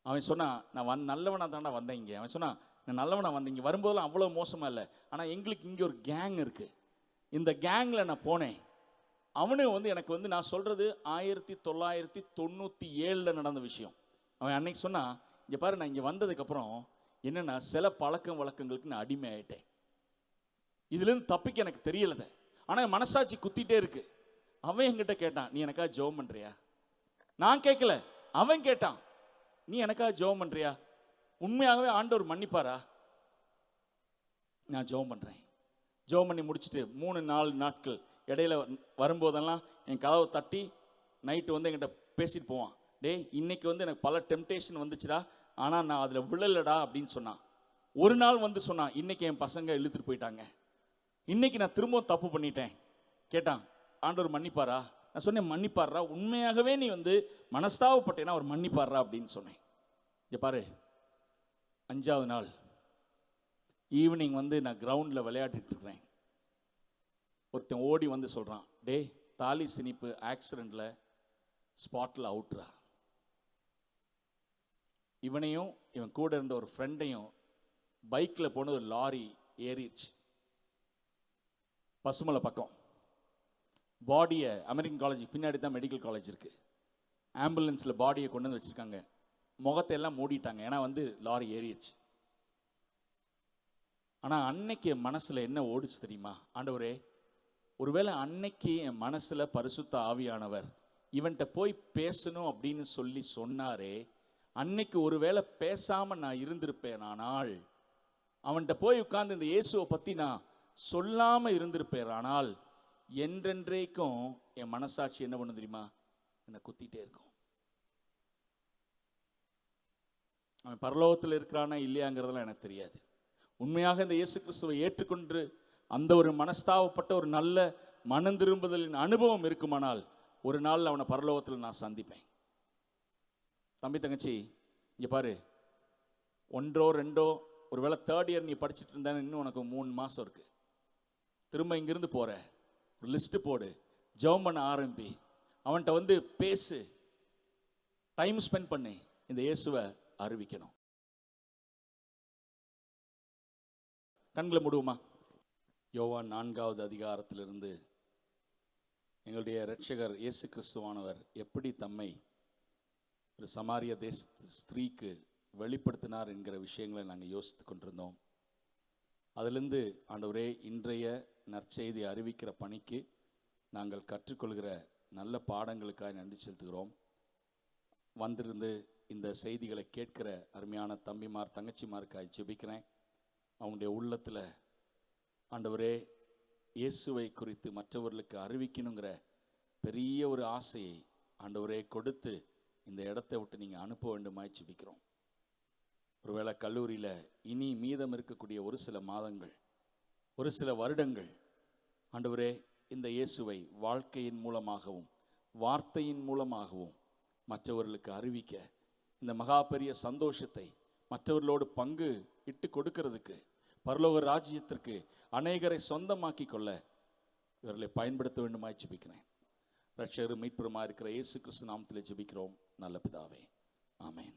அவன் சொன்னான், நான் நல்லவனாக தாண்டா வந்தேன் இங்கே. அவன் சொன்னான், நான் நல்லவனாக வந்தேன், இங்கே வரும்போதெல்லாம் அவ்வளோ மோசமாக இல்லை, ஆனால் எங்களுக்கு இங்கே ஒரு கேங் இருக்குது, இந்த கேங்கில் நான் போனேன். அவனு வந்து எனக்கு வந்து நான் சொல்கிறது 1997 நடந்த விஷயம். அவன் அன்னைக்கு சொன்னான், இங்கே பாரு, நான் இங்கே வந்ததுக்கப்புறம் என்னென்னா சில பழக்கம் வழக்கங்களுக்கு நான் அடிமை ஆகிட்டேன், இதுலேருந்து தப்பிக்க எனக்கு தெரியலத, ஆனால் மனசாட்சி குத்திட்டே இருக்கு. அவன் என்கிட்ட கேட்டான், நீ எனக்காக ஜெபம் பண்ணுறியா? நான் கேட்கல, அவன் கேட்டான், நீ எனக்காக ஜெபம் பண்ணுறியா? உண்மையாகவே ஆண்டவர் மன்னிப்பாரா? நான் ஜெபம் பண்ணுறேன். ஜெபம் பண்ணி முடிச்சுட்டு 3-4 நாட்கள் இடையில வரும்போதெல்லாம் என் கதவை தட்டி நைட்டு வந்து என்கிட்ட பேசிட்டு போவான். டேய், இன்னைக்கு வந்து எனக்கு பல டெம்டேஷன் வந்துச்சுடா, ஆனால் நான் அதில் விழலடா அப்படின்னு சொன்னான். ஒரு நாள் வந்து சொன்னான், இன்னைக்கு என் பசங்க இழுத்துட்டு போயிட்டாங்க, இன்னைக்கு நான் திரும்பவும் தப்பு பண்ணிட்டேன். கேட்டான், ஆண்டவர் மன்னிப்பாரா? நான் சொன்னேன், மன்னிப்பாரா, உண்மையாகவே நீ வந்து மனஸ்தாபப்பட்டேன்னா அவர் மன்னிப்பாரா அப்படின்னு சொன்னேன். இங்கே பாரு, 5ஆவது நாள் ஈவினிங் வந்து நான் கிரவுண்டில் விளையாடிட்டு இருக்கிறேன். ஒருத்தன் ஓடி வந்து சொல்கிறான், டே தாலி சினிப்பு ஆக்சிடெண்ட்ல ஸ்பாட்டில் அவுட்ரா. இவனையும் இவன் கூட இருந்த ஒரு ஃப்ரெண்டையும் பைக்கில் போன ஒரு லாரி ஏறிடுச்சு பசுமலை பக்கம். பாடியை அமெரிக்கன் காலேஜ் பின்னாடி தான் மெடிக்கல் காலேஜ் இருக்குது. ஆம்புலன்ஸில் பாடியை கொண்டு வந்து வச்சுருக்காங்க. முகத்தை எல்லாம் மூடிட்டாங்க, ஏன்னா லாரி ஏறிடுச்சு. ஆனால் அன்னைக்கு என் மனசில் என்ன ஓடிச்சு தெரியுமா? ஆண்டவரே, ஒருவேளை அன்னைக்கு என் மனசில் பரிசுத்த ஆவியானவர் இவன்கிட்ட போய் பேசணும் அப்படின்னு சொல்லி சொன்னாரே, அன்னைக்கு ஒருவேளை பேசாமல் நான் இருந்திருப்பேன். ஆனால் அவன்கிட்ட போய் உட்கார்ந்து இந்த இயேசுவை பற்றி நான் சொல்லாமல் இருந்திருப்பேன். ஆனால் என்றென்றைக்கும் என் மனசாட்சி என்ன பண்ணு தெரியுமா? என்னை குத்திட்டே இருக்கும். அவன் பரலோகத்தில் இருக்கிறானா இல்லையாங்கிறதெல்லாம் எனக்கு தெரியாது. உண்மையாக இந்த இயேசு கிறிஸ்துவை ஏற்றுக்கொண்டு அந்த ஒரு மனஸ்தாபப்பட்ட ஒரு நல்ல மனம் திரும்புதலின் அனுபவம் இருக்குமானால் ஒரு நாள் அவனை பரலோகத்தில் நான் சந்திப்பேன். தம்பி தங்கச்சி, இங்கே பாரு, 1 or 2 ஒருவேளை 3rd year நீ படிச்சுட்டு இருந்தா இன்னும் உனக்கு 3 மாதம் இருக்கு. திரும்ப இங்கிருந்து போற, ஒரு லிஸ்ட் போடு, ஜெபம் பண்ண ஆரம்பி, அவன்கிட்ட பேசு, டைம் ஸ்பெண்ட் பண்ணி இந்த இயேசுவை அறிவிக்கணும். கண்களை மூடுவோமா? யோவான் 4வது அதிகாரத்திலிருந்து எங்களுடைய இரட்சகர் இயேசு கிறிஸ்துவானவர் எப்படி தம்மை ஒரு சமாரிய தேச ஸ்திரீக்கு வெளிப்படுத்தினார் என்கிற விஷயங்களை நாங்கள் யோசித்து கொண்டிருந்தோம். அதிலிருந்து ஆண்டவரே, இன்றைய நற்செய்தி அறிவிக்கிற பணிக்கு நாங்கள் கற்றுக்கொள்கிற நல்ல பாடங்களுக்காக நன்றி செலுத்துகிறோம். வந்திருந்து இந்த செய்திகளை கேட்கிற அருமையான தம்பிமார் தங்கச்சிமாருக்காக ஜெபிக்கிறேன். அவங்களுடைய உள்ளத்தில் ஆண்டவரே, இயேசுவை குறித்து மற்றவர்களுக்கு அறிவிக்கணுங்கிற பெரிய ஒரு ஆசையை ஆண்டவரே கொடுத்து இந்த இடத்தை விட்டு நீங்கள் அனுப்ப வேண்டுமாய் ஜெபிக்கிறோம். ஒருவேளை கல்லூரியில் இனி மீதம் இருக்கக்கூடிய ஒரு சில மாதங்கள், ஒரு சில வருடங்கள் ஆண்டவரே, இந்த இயேசுவை வாழ்க்கையின் மூலமாகவும் வார்த்தையின் மூலமாகவும் மற்றவர்களுக்கு அறிவிக்க, இந்த மகா பெரிய சந்தோஷத்தை மற்றவர்களோடு பங்கு இட்டு கொடுக்கிறதுக்கு, பரலோக ராஜ்யத்திற்கு அநேகரை சொந்தமாக்கி கொள்ள இவர்களை பயன்படுத்த வேண்டுமாய் ஜெபிக்கிறேன். இரட்சகரும் மீட்பருமாய் இருக்கிற இயேசு கிறிஸ்து நாமத்திலே ஜெபிக்கிறோம் நல்ல பிதாவே, ஆமென்.